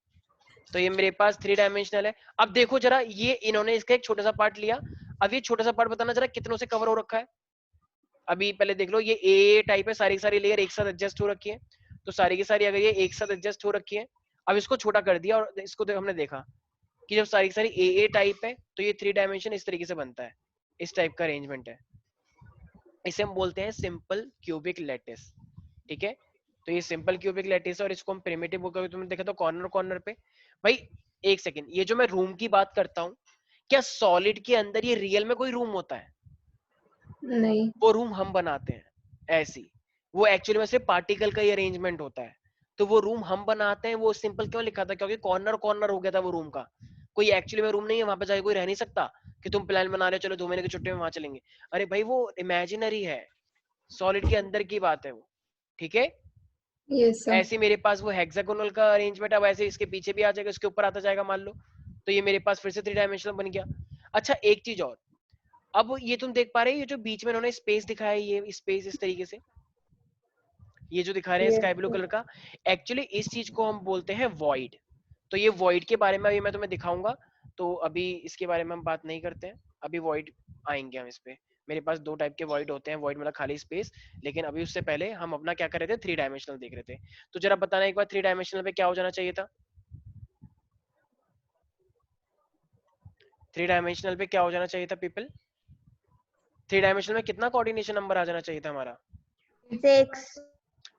तो ये मेरे पास 3 डायमेंशनल है। अब देखो जरा, ये इन्होंने इसका एक छोटा सा पार्ट लिया। अब ये छोटा सा पार्ट बताना जरा कितनों से कवर हो रखा है? अभी पहले देख लो, ये ए टाइप है, सारी सारी लेयर एक साथ एडजस्ट हो रखी है। तो सारी की सारी अगर ये एक साथ एडजस्ट हो रखी है, अब इसको छोटा कर दिया और इसको हमने देखा कि जब सारी की सारी ए टाइप है तो ये 3 डायमेंशन इस तरीके से बनता है, इस टाइप का अरेंजमेंट है। इसे हम बोलते हैं सिंपल क्यूबिक लैटिस। ठीक है, तो ये सिंपल क्यूबिक लैटिस है और इसको हम प्रिमिटिव बोलते, तुमने देखा तो कॉर्नर कॉर्नर पे। भाई एक सेकंड, ये जो मैं रूम की बात करता हूँ, क्या सॉलिड के अंदर ये रियल में कोई रूम होता है? नहीं। वो रूम हम बनाते हैं ऐसी, वो एक्चुअली में सिर्फ पार्टिकल का ही अरेंजमेंट होता है। तो वो रूम हम बनाते हैं, वो सिंपल क्यों लिखा था? क्योंकि कॉर्नर कॉर्नर हो गया था वो रूम का। कोई एक्चुअली में रूम नहीं है वहां पे, जाके कोई रह नहीं सकता कि तुम प्लान बना रहे हो चलो 2 महीने की छुट्टी में वहां चलेंगे। अरे भाई वो इमेजिनरी है, सॉलिड के अंदर की बात है वो। ठीक है, Yes, sir. ऐसे मेरे पास वो हेक्सागोनल का अरेंजमेंट, अब ऐसे इसके पीछे भी आ जाएगा, इसके ऊपर आता जाएगा मान लो, तो ये मेरे पास फिर से 3 डायमेंशनल बन गया। अच्छा एक चीज और, अब ये तुम देख पा रहे हो, ये जो बीच में इन्होंने स्पेस दिखाया है, ये स्पेस इस तरीके से, ये जो दिखा रहे हैं स्काई ब्लू कलर का, एक्चुअली इस चीज को हम बोलते हैं वॉइड। तो ये वॉइड के बारे में अभी मैं तुम्हें दिखाऊंगा। तो अभी इसके बारे में हम बात नहीं करते हैं, अभी वॉइड आएंगे हम इस पे। मेरे पास दो टाइप के वॉइड होते हैं, वॉइड मतलब खाली स्पेस, लेकिन अभी उससे पहले हम अपना क्या कर रहे थे, 3 डायमेंशनल देख रहे थे। तो जरा बताना एक बार 3 डायमेंशनल पे क्या हो जाना चाहिए था, 3 डायमेंशनल पे क्या हो जाना चाहिए था पीपल, 3 डायमेंशनल में कितना कोऑर्डिनेशन नंबर आ जाना चाहिए था हमारा, 6।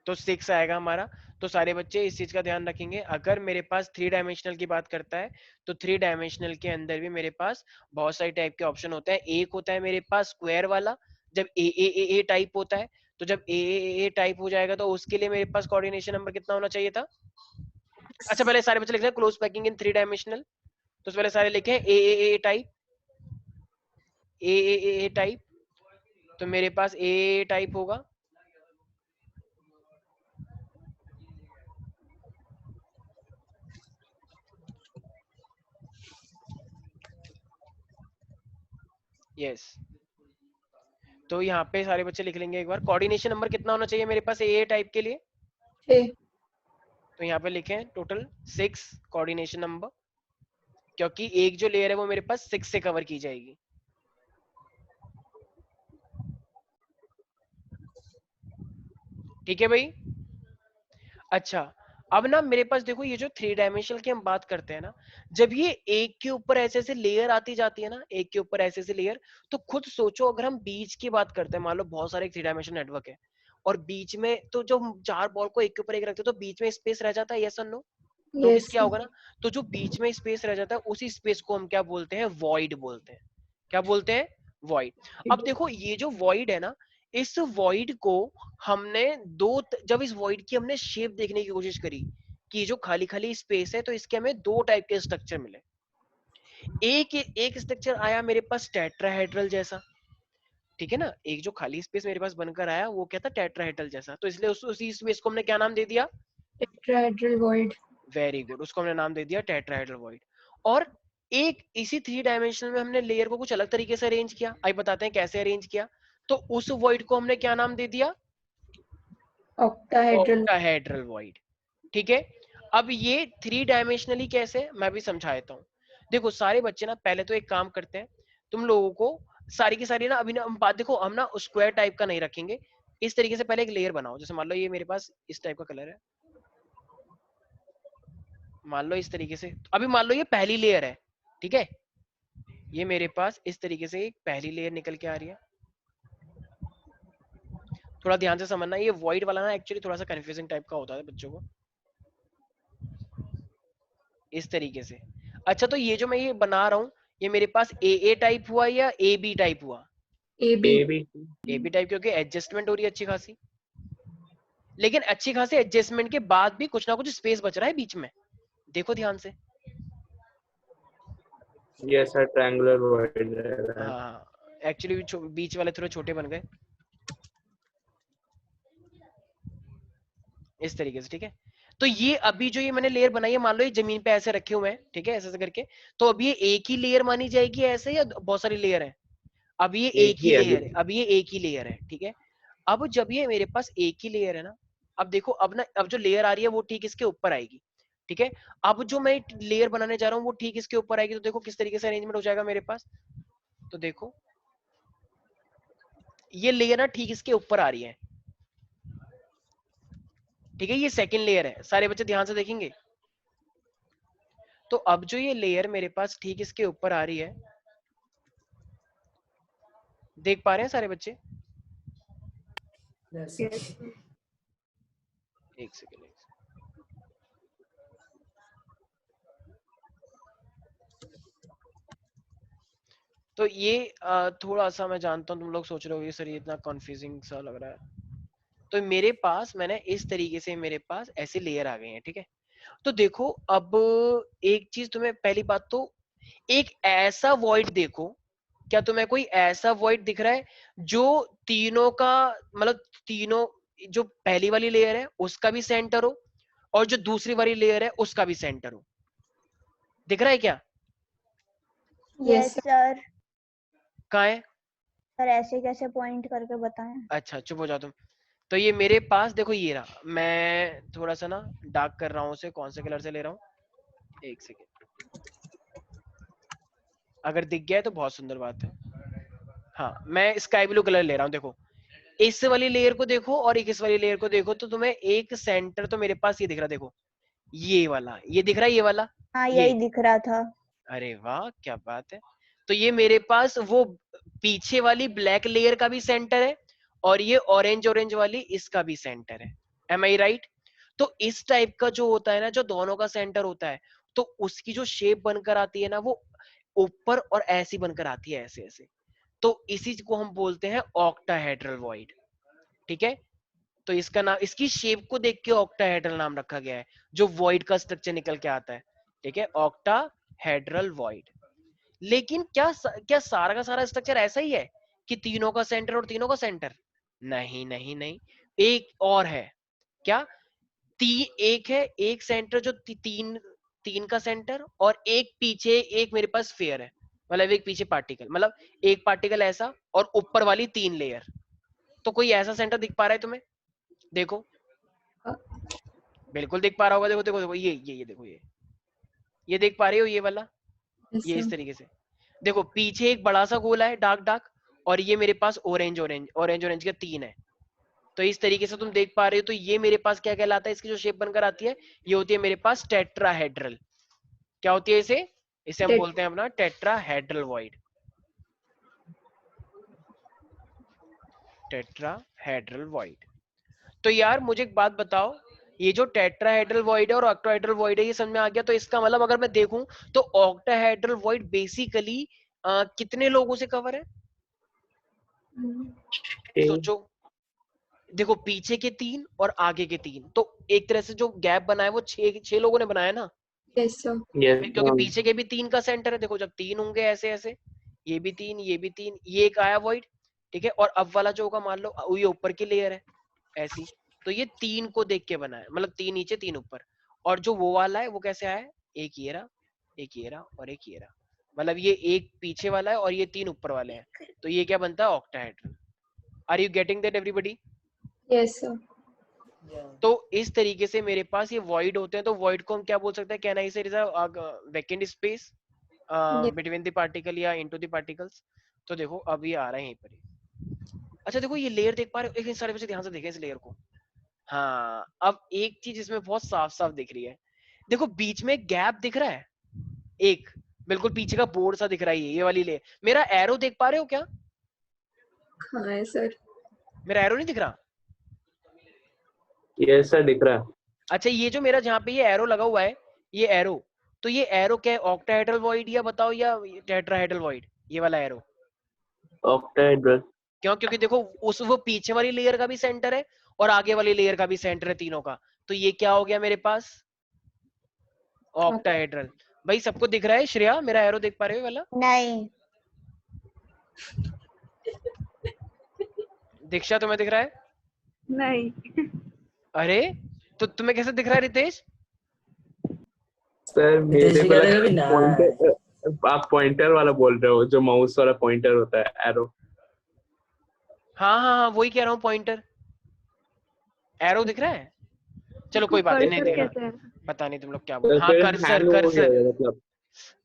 तो 6 आएगा हमारा। तो सारे बच्चे इस चीज का ध्यान रखेंगे, अगर मेरे पास 3 डायमेंशनल की बात करता है तो 3 डायमेंशनल के अंदर भी मेरे पास बहुत सारे टाइप के ऑप्शन होते हैं। एक होता है मेरे पास स्क्वायर वाला, जब ए टाइप होता है, तो जब ए टाइप हो जाएगा तो उसके लिए मेरे पास कोऑर्डिनेशन नंबर कितना होना चाहिए था। अच्छा पहले सारे बच्चे लिख रहे हैं क्लोज पैकिंग इन 3 डायमेंशनल, तो पहले सारे लिखे ए टाइप, ए टाइप, तो मेरे पास ए टाइप होगा। यस, तो यहाँ पे सारे बच्चे लिख लेंगे एक बार, कोऑर्डिनेशन नंबर कितना होना चाहिए मेरे पास ए टाइप के लिए, 6। तो यहाँ पे लिखे टोटल 6 कोऑर्डिनेशन नंबर, क्योंकि एक जो लेयर है वो मेरे पास 6 से कवर की जाएगी। ठीक है भाई। अच्छा अब ना मेरे पास देखो, ये जो 3 डायमेंशनल की हम बात करते हैं ना, जब ये एक के ऊपर ऐसे ऐसे लेयर आती जाती है ना, एक के ऊपर ऐसे ऐसे लेयर, तो खुद सोचो अगर हम बीच की बात करते हैं, मान लो बहुत सारे 3 डायमेंशनल नेटवर्क है और बीच में तो जो 4 बॉल को एक के ऊपर एक रखते हैं तो बीच में स्पेस रह जाता है, यस और नो, नोटिस यस किया होगा ना। तो जो बीच में स्पेस रह जाता है उसी स्पेस को हम क्या बोलते हैं, वॉइड बोलते हैं। क्या बोलते हैं, वॉइड। अब देखो ये जो वॉइड है ना, इस वॉइड को हमने जब इस वॉइड की हमने शेप देखने की कोशिश करी कि जो खाली खाली स्पेस है, तो इसके हमें 2 टाइप के स्ट्रक्चर मिले। एक स्ट्रक्चर आया मेरे पास टेट्राहेड्रल जैसा, ठीक है ना, एक जो खाली स्पेस मेरे पास बनकर आया वो क्या था, टेट्राहेड्रल जैसा, तो इसलिए उसी स्पेस को हमने क्या नाम दे दिया, टेट्राहेड्रल वॉइड। वेरी गुड, उसको हमने नाम दे दिया टेट्राहेड्रल वॉइड। और एक इसी 3 डायमेंशनल में हमने लेयर को कुछ अलग तरीके से अरेंज किया, आइए बताते हैं कैसे अरेंज किया। तो उस वॉइड को हमने क्या नाम दे दिया, ऑक्टाहेड्रल। Octahedral void. ठीक है, अब ये 3 डायमेंशनली कैसे, मैं भी समझा देता हूँ। देखो सारे बच्चे ना पहले तो एक काम करते हैं, तुम लोगों को सारी की सारी ना, अभी ना हम बात देखो, हम ना स्क्वायर टाइप का नहीं रखेंगे, इस तरीके से पहले एक लेयर बनाओ। जैसे मान लो ये मेरे पास इस टाइप का कलर है, मान लो इस तरीके से, अभी मान लो ये पहली लेयर है, ठीक है, ये मेरे पास इस तरीके से एक पहली लेयर निकल के आ रही है। थोड़ा ध्यान से समझना, ये वॉइड वाला ना एक्चुअली थोड़ा सा कंफ्यूजिंग टाइप का होता है बच्चों को, इस तरीके से। अच्छा तो ये जो मैं ये बना रहा हूँ, ये मेरे पास ए टाइप हुआ या ए बी टाइप हुआ, A B. A B type, क्योंकि एडजस्टमेंट हो रही है अच्छी खासी, लेकिन अच्छी खासी एडजस्टमेंट के बाद भी कुछ ना कुछ स्पेस बच रहा है बीच में, देखो ध्यान से। ये ऐसा ट्रायंगुलर वर्ड है। हाँ एक्चुअली बीच वाले थोड़े छोटे बन गए इस तरीके से, ठीक है। तो ये अभी जो ये मैंने लेयर बनाई है, मान लो ये जमीन पे ऐसे रखे हुए हैं, ठीक है, ऐसे ऐसे करके, तो अब ये एक ही लेयर मानी जाएगी ऐसे, या बहुत सारी लेयर है, अब ये एक ही लेयर है, अब ये एक ही लेयर है, ठीक है। अब जब ये मेरे पास एक ही लेयर है ना, अब देखो अब ना, अब जो लेयर आ रही है वो ठीक इसके ऊपर आएगी, ठीक है। अब जो मैं लेयर बनाने जा रहा हूँ वो ठीक इसके ऊपर आएगी, तो देखो किस तरीके से अरेंजमेंट हो जाएगा मेरे पास। तो देखो ये लेयर ना ठीक इसके ऊपर आ रही है, ठीक है, ये सेकंड लेयर है, सारे बच्चे ध्यान से देखेंगे। तो अब जो ये लेयर मेरे पास ठीक इसके ऊपर आ रही है, देख पा रहे हैं सारे बच्चे, एक सेकंड। तो ये थोड़ा सा मैं जानता हूँ तुम लोग सोच रहे हो सर ये इतना कंफ्यूजिंग सा लग रहा है, तो मेरे पास मैंने इस तरीके से मेरे पास ऐसे लेयर आ गए हैं, ठीक है। तो देखो अब एक चीज तुम्हें, पहली बात तो एक ऐसा वॉइड देखो, क्या तुम्हें कोई ऐसा वॉइड दिख रहा है जो तीनों का मतलब, तीनों जो पहली वाली लेयर है उसका भी सेंटर हो और जो दूसरी वाली लेयर है उसका भी सेंटर हो, दिख रहा है क्या? Yes sir. कहाँ है? सर ऐसे कैसे पॉइंट करके बताएं? अच्छा चुप हो जाओ तुम। तो ये मेरे पास देखो ये रहा, मैं थोड़ा सा ना डार्क कर रहा हूँ उसे, कौन से कलर से ले रहा हूँ, एक सेकेंड। अगर दिख गया है तो बहुत सुंदर बात है। हाँ, मैं स्काई ब्लू कलर ले रहा हूँ। देखो इस वाली लेयर को देखो और इस वाली लेयर को देखो, तो तुम्हें एक सेंटर तो मेरे पास ये दिख रहा, देखो ये वाला, ये दिख रहा है, ये वाला, हाँ ये। यही दिख रहा था। अरे वाह क्या बात है। तो ये मेरे पास वो पीछे वाली ब्लैक लेयर का भी सेंटर है और ये ऑरेंज ऑरेंज वाली इसका भी सेंटर है। एम आई राइट? तो इस टाइप का जो होता है ना, जो दोनों का सेंटर होता है, तो उसकी जो शेप बनकर आती है ना, वो ऊपर और ऐसी बनकर आती है, ऐसे ऐसे। तो इसी को हम बोलते हैं ऑक्टाहेड्रल वॉइड। ठीक है, तो इसका नाम, इसकी शेप को देख के ऑक्टाहेड्रल नाम रखा गया है, जो वॉइड का स्ट्रक्चर निकल के आता है। ठीक है, ऑक्टाहेड्रल वॉइड। लेकिन क्या सारा का सारा स्ट्रक्चर ऐसा ही है कि तीनों का सेंटर और तीनों का सेंटर? नहीं नहीं नहीं, एक और है। क्या? एक है, एक सेंटर जो तीन का सेंटर, और एक पीछे, एक मेरे पास स्फीयर है, मतलब एक पीछे पार्टिकल, मतलब एक पार्टिकल ऐसा और ऊपर वाली 3 लेयर। तो कोई ऐसा सेंटर दिख पा रहा है तुम्हें? देखो, बिल्कुल दिख पा रहा होगा। देखो देखो देखो, ये देखो, ये देख पा रहे हो, ये वाला, ये इस तरीके से। देखो पीछे एक बड़ा सा गोला है, डार्क डार्क, और ये मेरे पास ऑरेंज ऑरेंज ऑरेंज ऑरेंज के 3 है। तो इस तरीके से तुम देख पा रहे हो। तो ये मेरे पास क्या कहलाता है, इसकी जो शेप बनकर आती है, ये होती है मेरे पास टेट्राहेड्रल। क्या होती है इसे हम बोलते हैं अपना टेट्राहेड्रल वॉइड। Tetrahedral void. तो यार मुझे एक बात बताओ, ये जो टेट्राहेड्रल वॉइड है और ऑक्टाहेड्रल वॉइड है, ये समझ में आ गया? तो इसका मतलब अगर मैं देखूं तो ऑक्टाहेड्रल वॉइड बेसिकली कितने लोगों से कवर है? सोचो, देखो पीछे के 3 और आगे के 3, तो एक तरह से जो गैप बना है वो 6 लोगों ने बनाया ना। Yes sir. क्योंकि पीछे के भी 3 का सेंटर है। देखो जब 3 होंगे ऐसे ऐसे, ये भी 3, ये भी 3, ये एक आया वॉइड। ठीक है, और अब वाला जो होगा, मान लो ये ऊपर की लेयर है ऐसी, तो ये 3 को देख के बना है, मतलब 3 नीचे 3 ऊपर। और जो वो वाला है वो कैसे आया है, एक ये रहा, एक ये रहा और एक ये रहा, मतलब ये एक पीछे वाला है और ये 3 ऊपर वाले हैं। तो ये क्या बनता है, octahedral. Are you getting that everybody? Yes sir. तो इस तरीके से मेरे पास ये वॉइड होते हैं। तो वॉइड को हम क्या बोल सकते हैं, कैन आई से it is a vacant space between the particle या इनटू द पार्टिकल्स। तो देखो अब ये आ रहा है यहीं पर ही। अच्छा देखो ये लेयर देख पा रहे हो, एक सारे बच्चे ध्यान से देखें इस लेयर को। हाँ, अब एक चीज इसमें बहुत साफ साफ दिख रही है। देखो बीच में गैप दिख रहा है, एक बिल्कुल पीछे का बोर्ड सा दिख रहा है, ये वाली लेयर। मेरा एरो देख पा रहे हो क्या? हाँ है सर। मेरा एरो नहीं दिख रहा? ये सर दिख रहा है। अच्छा ये जो मेरा जहाँ पे ये एरो लगा हुआ है, ये एरो, तो ये एरो क्या है, ऑक्टाहेड्रल वॉइड या बताओ, या टेट्राहेड्रल वॉइड? ये वाला एरो ऑक्टाहेड्रल। क्यों? क्योंकि देखो वो पीछे वाली लेयर का भी सेंटर है और आगे वाली लेयर का भी सेंटर है, तीनों का। तो ये क्या हो गया मेरे पास, ऑक्टाहेड्रल। भाई सबको दिख रहा है? श्रेया मेरा एरो देख पा रहे हो वाला? नहीं। दीक्षा तुम्हें दिख रहा है? नहीं। अरे तो तुम्हें कैसे दिख रहा है रितेश? सर मेरे को भी ना। पॉइंटर, आप पॉइंटर वाला बोल रहे हो, जो माउस वाला पॉइंटर होता है, एरो। हाँ हाँ हाँ, वही कह रहा हूँ, पॉइंटर एरो दिख रहा है। चलो कोई बात नहीं, दिख रहा, पता नहीं तुम लोग क्या बोल। हाँ कर्सर। मतलब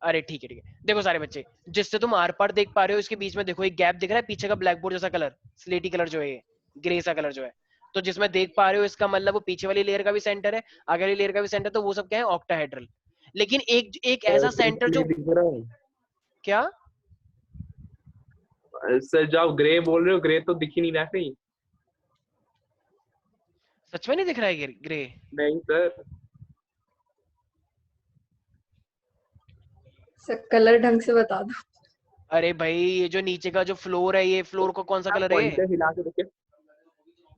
अरे ठीक है ठीक है। देखो सारे बच्चे, जिससे तुम आर पार देख पा रहे हो, इसके बीच में देखो एक गैप दिख रहा है, पीछे का ब्लैक बोर्ड जैसा कलर, स्लेटी कलर जो है, ये ग्रे सा कलर जो है, तो जिसमें देख पा रहे हो, इसका मतलब वो पीछे वाली लेयर का भी सेंटर है, आगे वाली लेयर का भी सेंटर। तो वो सब क्या है, ऑक्टाहेड्रल। लेकिन एक ऐसा सेंटर जो, दिख रहा है। क्या सर जो आप ग्रे बोल रहे हो, ग्रे तो दिख ही नहीं रहा है। नहीं सच में नहीं दिख रहा है ग्रे? नहीं सर। सर कलर ढंग से बता दो। अरे भाई ये जो नीचे का जो फ्लोर है, ये फ्लोर को कौन सा कलर है? पॉइंटर हिला के देखिए।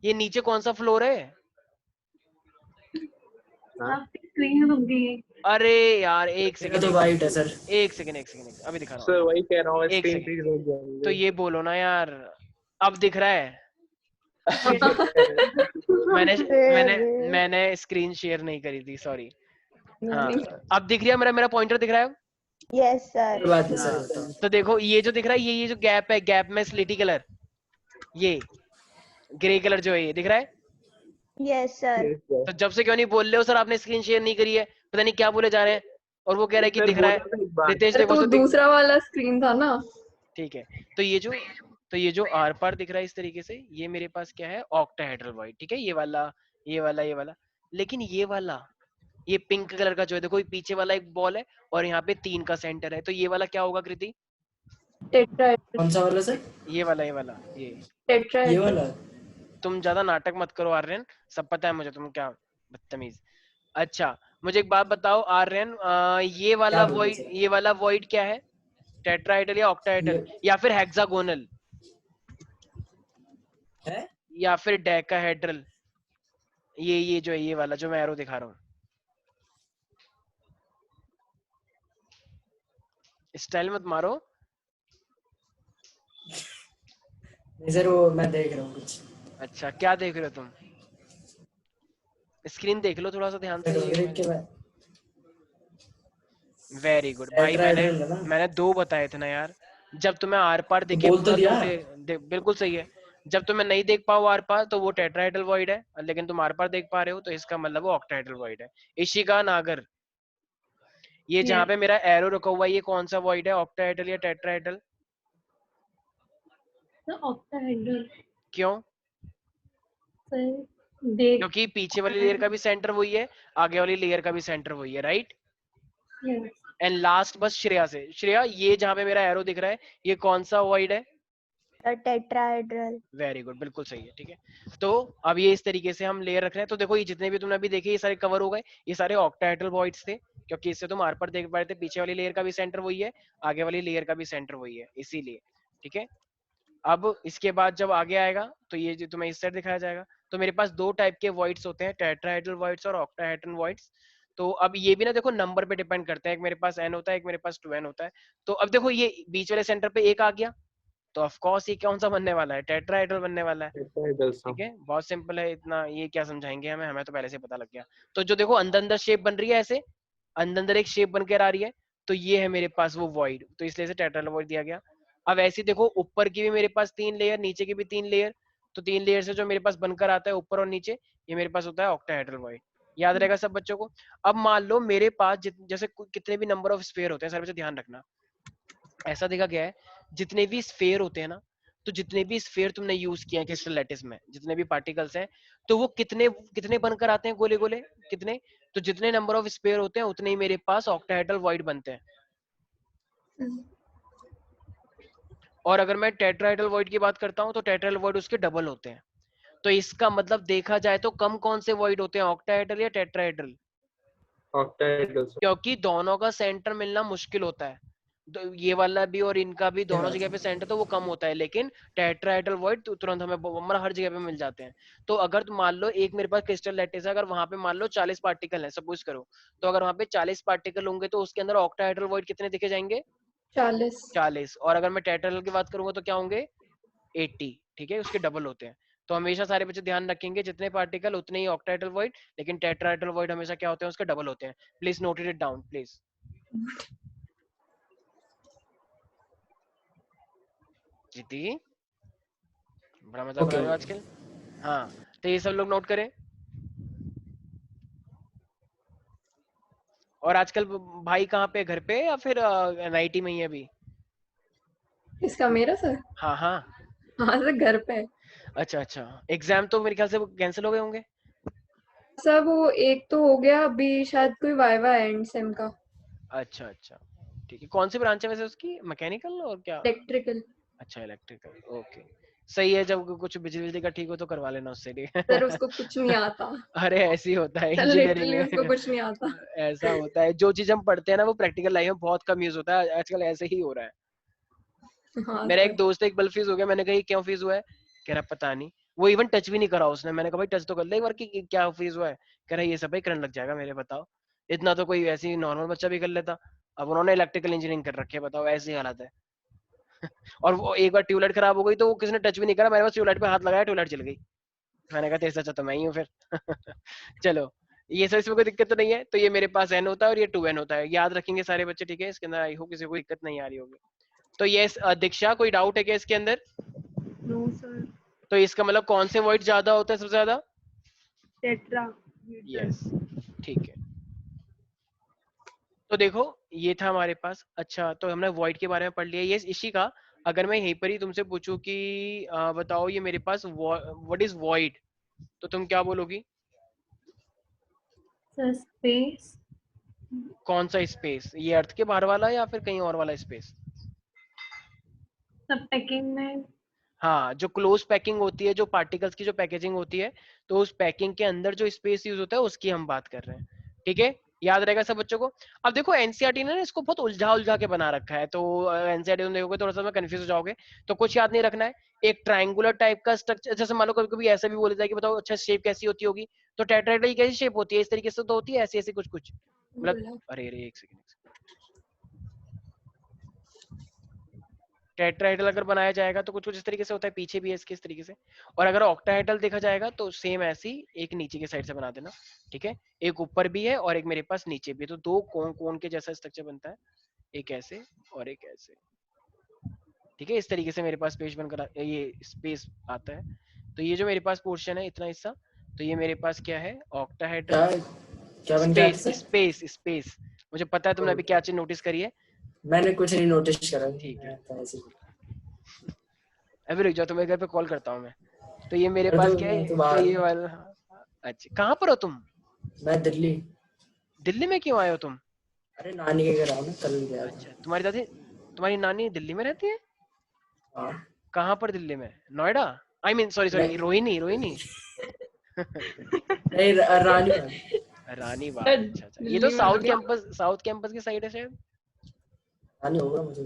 ये नीचे कौन सा फ्लोर है? स्क्रीन होगी। अरे यार एक सेकंड, तो वाइट है सर। एक सेकंड अभी दिखा रहा सर हूँ। वही कह रहा हूँ, एक स्क्रीन सेकंड। फ्रीज हो जाएंगे। तो ये बोलो ना यार, अब दिख रहा है? मैंने स्क्रीन शेयर नहीं करी थी, सॉरी। हाँ अब दिख रहा है, मेरा पॉइंटर दिख रहा है? Yes sir. बात है सर। तो देखो ये जो दिख रहा है, ये जो गैप है, गैप में स्लेटी कलर, ये ग्रे कलर जो है, ये दिख रहा है? Yes sir. तो जब से क्यों नहीं बोल रहे हो सर, आपने स्क्रीन शेयर नहीं करी है, पता नहीं क्या बोले जा रहे हैं। और वो कह रहा है कि सर दिख रहा बोला है। था एक बार। रितेश अरे देखो तो तो दिख, दूसरा वाला स्क्रीन था ना। ठीक है। तो ये जो आर पार दिख रहा है इस तरीके से, ये मेरे पास क्या है, ऑक्टाहेड्रल वॉइड, ठीक है, ये वाला, ये वाला, ये वाला। लेकिन ये वाला, ये पिंक कलर का जो है, देखो ये पीछे वाला एक बॉल है और यहाँ पे 3 का सेंटर है, तो ये वाला क्या होगा कृति? टेट्राहेड्रल। कौन सा वाला सर? ये वाला, ये वाला, ये। ये टेट्राहेड्रल। वाला? तुम ज्यादा नाटक मत करो आर्यन, सब पता है मुझे तुम क्या बदतमीज। अच्छा मुझे एक बात बताओ आर्यन, ये वाला क्या बोल रहे वॉइड, सर? ये वाला वॉइड क्या है? टेट्राहेड्रल या ऑक्टाहेड्रल ये या फिर हेक्सागोनल है? या फिर डेकाहेड्रल? ये जो है, ये वाला जो मैं एरो दिखा रहा हूँ, स्टाइल मत मारो। नहीं सर, वो मैं देख रहा हूँ कुछ। अच्छा क्या देख रहे हो तुम? स्क्रीन देख लो थोड़ा सा ध्यान से। देख के मैं वेरी गुड भाई, मैंने टेट्राहेड्रल है ना? मैंने 2 बताए थे ना यार। जब तुम्हें आर पार दिखे बोल तो पूरा दिया। बिल्कुल सही है। जब तुम्हें नहीं देख पाओ आर पार तो वो टेट्राहेड्रल वॉइड है, लेकिन तुम आर पार देख पा रहे हो तो इसका मतलब वो ऑक्टाहेड्रल वॉइड है। इशिका नागर, ये जहाँ पे मेरा एरो रुका हुआ है, ये कौन सा वॉइड है, ऑक्टाहेड्रल या टेट्राहेड्रल? ऑक्टाहेड्रल क्यों? देख। क्योंकि पीछे वाली लेयर का भी सेंटर वही है, आगे वाली लेयर का भी सेंटर वही है, राइट। एंड लास्ट बस श्रेया से, श्रेया ये जहाँ पे मेरा एरो दिख रहा है ये कौन सा वॉइड है? टेट्राहेड्रल। वेरी गुड, बिल्कुल सही है, ठीक है। तो अब ये इस तरीके से हम लेयर रख रहे हैं, तो देखो ये जितने भी तुमने अभी देखे ये सारे कवर हो गए, ये सारे ऑक्टाहेड्रल वॉइड्स थे, क्योंकि इससे तुम आर पर देख पा रहे थे, पीछे वाली लेयर का भी सेंटर वही है, आगे वाली लेयर का भी सेंटर वही है, इसीलिए, ठीक है। अब इसके बाद जब आगे आएगा तो ये जो तुम्हें इस साइड दिखाया जाएगा, तो मेरे पास 2 टाइप के वॉइड्स होते हैं, टेट्राहेड्रल वॉइड्स और ऑक्टाहेड्रल वॉइड्स। तो अब ये भी ना देखो नंबर पे डिपेंड करता है, एक मेरे पास n होता है, एक मेरे पास 2n होता है। तो अब देखो ये बीच वाले सेंटर पे एक आ गया, तो ऑफ कोर्स ये कौन सा बनने वाला है, टेट्राहेड्रल बनने वाला है, टेट्राहेड्रल ठीक है। बहुत सिंपल है, इतना ये क्या समझाएंगे हमें, हमें तो पहले से पता लग गया। तो जो देखो अंदर अंदर शेप बन रही है ऐसे, अंदर अंदर एक शेप बनकर आ रही है, तो ये है मेरे पास वो वॉइड, तो इसलिए से टेट्राहेड्रल वॉइड दिया गया। अब ऐसे देखो ऊपर की भी मेरे पास 3 लेयर, नीचे की भी 3 लेयर, तो 3 लेयर से जो मेरे पास बनकर आता है ऊपर और नीचे, ये मेरे पास होता है ऑक्टाहेड्रल वॉइड। याद रहेगा सब बच्चों को। अब मान लो मेरे पास जैसे कितने भी नंबर ऑफ स्फीयर होते हैं, सारे बच्चे ध्यान रखना, ऐसा देखा गया है जितने भी स्फीयर होते हैं ना, तो जितने भी स्फीयर तुमने यूज किए हैं क्रिस्टल लैटिस में, जितने भी पार्टिकल्स हैं, तो वो कितने कितने बनकर आते हैं गोले गोले, कितने? तो जितने नंबर ऑफ स्फीयर होते हैं उतने ही मेरे पास ऑक्टाहेड्रल वॉइड बनते हैं। और अगर मैं टेट्राहेड्रल वॉइड की बात करता हूँ तो टेट्राहेड्रल वॉइड उसके डबल होते हैं। तो इसका मतलब देखा जाए तो कम कौन से वॉइड होते हैं, ऑक्टाहेड्रल या टेट्राहेड्रल? ऑक्टाहेड्रल क्योंकि दोनों का सेंटर मिलना मुश्किल होता है, ये वाला भी और इनका भी, दोनों जगह पे सेंटर तो वो कम होता है, लेकिन टेट्राहेड्रल वॉइड तुरंत हमें मतलब हर जगह पे मिल जाते हैं। तो अगर तुम मान लो एक मेरे पास क्रिस्टल लैटिस है, अगर वहां पे मान लो 40 पार्टिकल है सपोज करो, तो अगर वहां पे 40 पार्टिकल होंगे तो उसके अंदर ऑक्टाहेड्रल वॉइड कितने दिखे जाएंगे? 40। और अगर मैं टेट्राहेड्रल की बात करूंगा तो क्या होंगे? 80, ठीक है, उसके डबल होते हैं। तो हमेशा सारे बच्चे ध्यान रखेंगे, जितने पार्टिकल उतने ही ऑक्टाहेड्रल वॉइड, लेकिन टेट्राहेड्रल वॉइड हमेशा क्या होते हैं, उसके डबल होते हैं। Please note it down please. जीती बड़ा मजा कर रहे हो आजकल। हाँ तो ये सब लोग नोट करें। और आजकल भाई कहाँ पे, घर पे या फिर एनआईटी में ही है अभी? इसका मेरा सर? हाँ हाँ हाँ सर घर पे। अच्छा अच्छा, एग्जाम तो मेरे ख्याल से कैंसिल हो गए होंगे। सर वो एक तो हो गया, अभी शायद कोई वाइवा है एंड सेम का। अच्छा अच्छा ठीक है, कौन सी ब्रांच है वैसे उसकी, मैकेनिकल और क्या? इलेक्ट्रिकल। अच्छा इलेक्ट्रिकल, ओके सही है। जब कुछ बिजली का ठीक हो तो करवा लेना उससे भी। सर उसको कुछ नहीं आता। अरे ऐसे ही होता है लिटरली इंजीनियरिंग उसको में। कुछ नहीं आता। ऐसा होता है, जो चीज हम पढ़ते हैं ना वो प्रैक्टिकल लाइफ में बहुत कम यूज होता है, आजकल ऐसे ही हो रहा है। हाँ मेरा एक सर। दोस्त एक बल्ब फ्यूज हो गया, मैंने कहा क्यों फ्यूज हुआ है, कह रहा पता नहीं, वो इवन टच भी नहीं करा उसने। मैंने कहा भाई टच तो कर ले एक बार कि क्या फ्यूज हुआ है, कह रहा ये सब भाई करंट लग जाएगा मेरे, बताओ इतना तो कोई ऐसी नॉर्मल बच्चा भी कर लेता। अब उन्होंने इलेक्ट्रिकल इंजीनियरिंग कर रखी है, बताओ ऐसी हालत है। और वो एक बार ट्यूबलाइट खराब हो गई तो वो किसी ने टच भी नहीं करा, मैंने बस ट्यूबलाइट पे हाथ लगाया, ट्यूबलाइट जल गई। मैंने कहा तेरे से अच्छा तो मैं ही हूँ फिर। चलो ये सब, इसमें कोई दिक्कत तो नहीं है। तो ये मेरे पास n होता है और ये 2n होता है, याद रखेंगे सारे बच्चे, ठीक है। इसके अंदर आई होप किसी को दिक्कत नहीं आ रही होगी। तो ये दीक्षा कोई डाउट है क्या इसके अंदर? No sir. तो इसका मतलब कौन से वॉइड ज्यादा होता है सबसे ज्यादा? टेट्रा। यस ठीक है। तो देखो ये था हमारे पास। अच्छा तो हमने वॉइड के बारे में पढ़ लिया। ये इसी का अगर मैं यहीं पर ही तुमसे पूछूं कि बताओ ये मेरे पास व्हाट इज वॉइड, तो तुम क्या बोलोगी? स्पेस। कौन सा स्पेस? ये अर्थ के बाहर वाला या फिर कहीं और वाला स्पेस? सब पैकिंग में। हाँ, जो क्लोज पैकिंग होती है, जो पार्टिकल्स की जो पैकेजिंग होती है, तो उस पैकिंग के अंदर जो स्पेस यूज होता है उसकी हम बात कर रहे हैं। ठीक है, याद रहेगा सब बच्चों को। अब देखो एनसीईआरटी ने इसको बहुत उलझा उलझा के बना रखा है, तो एनसीईआरटी तुम देखोगे थोड़ा सा कंफ्यूज हो जाओगे। तो कुछ याद नहीं रखना है। एक ट्रायंगुलर टाइप का स्ट्रक्चर, जैसे मान लो कभी कभी ऐसा भी बोला जाए कि बताओ अच्छा शेप कैसी होती होगी, तो टेट्राहेड्रल की कैसी शेप होती है? इस तरीके से तो होती है, ऐसी ऐसी कुछ कुछ मतलब। अरे अरे एक सेकंड, टेट्राहेड्रल अगर बनाया जाएगा तो कुछ कुछ इस तरीके से होता है, पीछे भी है इसके इस तरीके से। और अगर ऑक्टाहेड्रल देखा जाएगा तो सेम ऐसी एक नीचे की साइड से बना देना। ठीक है, एक ऊपर भी है और एक मेरे पास नीचे भी है, तो दो कोण कोण के जैसा स्ट्रक्चर बनता है, एक ऐसे और एक ऐसे। ठीक है, इस तरीके से मेरे पास पेज बनकर ये स्पेस आता है। तो ये जो मेरे पास पोर्शन है इतना हिस्सा, तो ये मेरे पास क्या है? ऑक्टाहेड्रल क्या बन गया स्पेस स्पेस स्पेस। मुझे पता है तुमने अभी क्या चीज नोटिस करी है। मैंने कुछ नहीं नोटिस करा। ठीक है, अभी रुक जाओ, तुम्हें घर पे कॉल करता हूँ मैं। तो ये मेरे पास क्या है? तो ये वाला। अच्छा कहाँ पर हो तुम? मैं दिल्ली। दिल्ली में क्यों आए हो तुम? अरे नानी के घर आओ ना, कल गया। अच्छा तुम्हारी नानी दिल्ली में रहती है? हाँ। कहाँ पर दिल्ली में? Noida? I mean sorry Rohini Rohini. नहीं रानी। रानी बाग। अच्छा अच्छा, ये तो साउथ कैंपस की साइड है शायद। रानी होगा मुझे।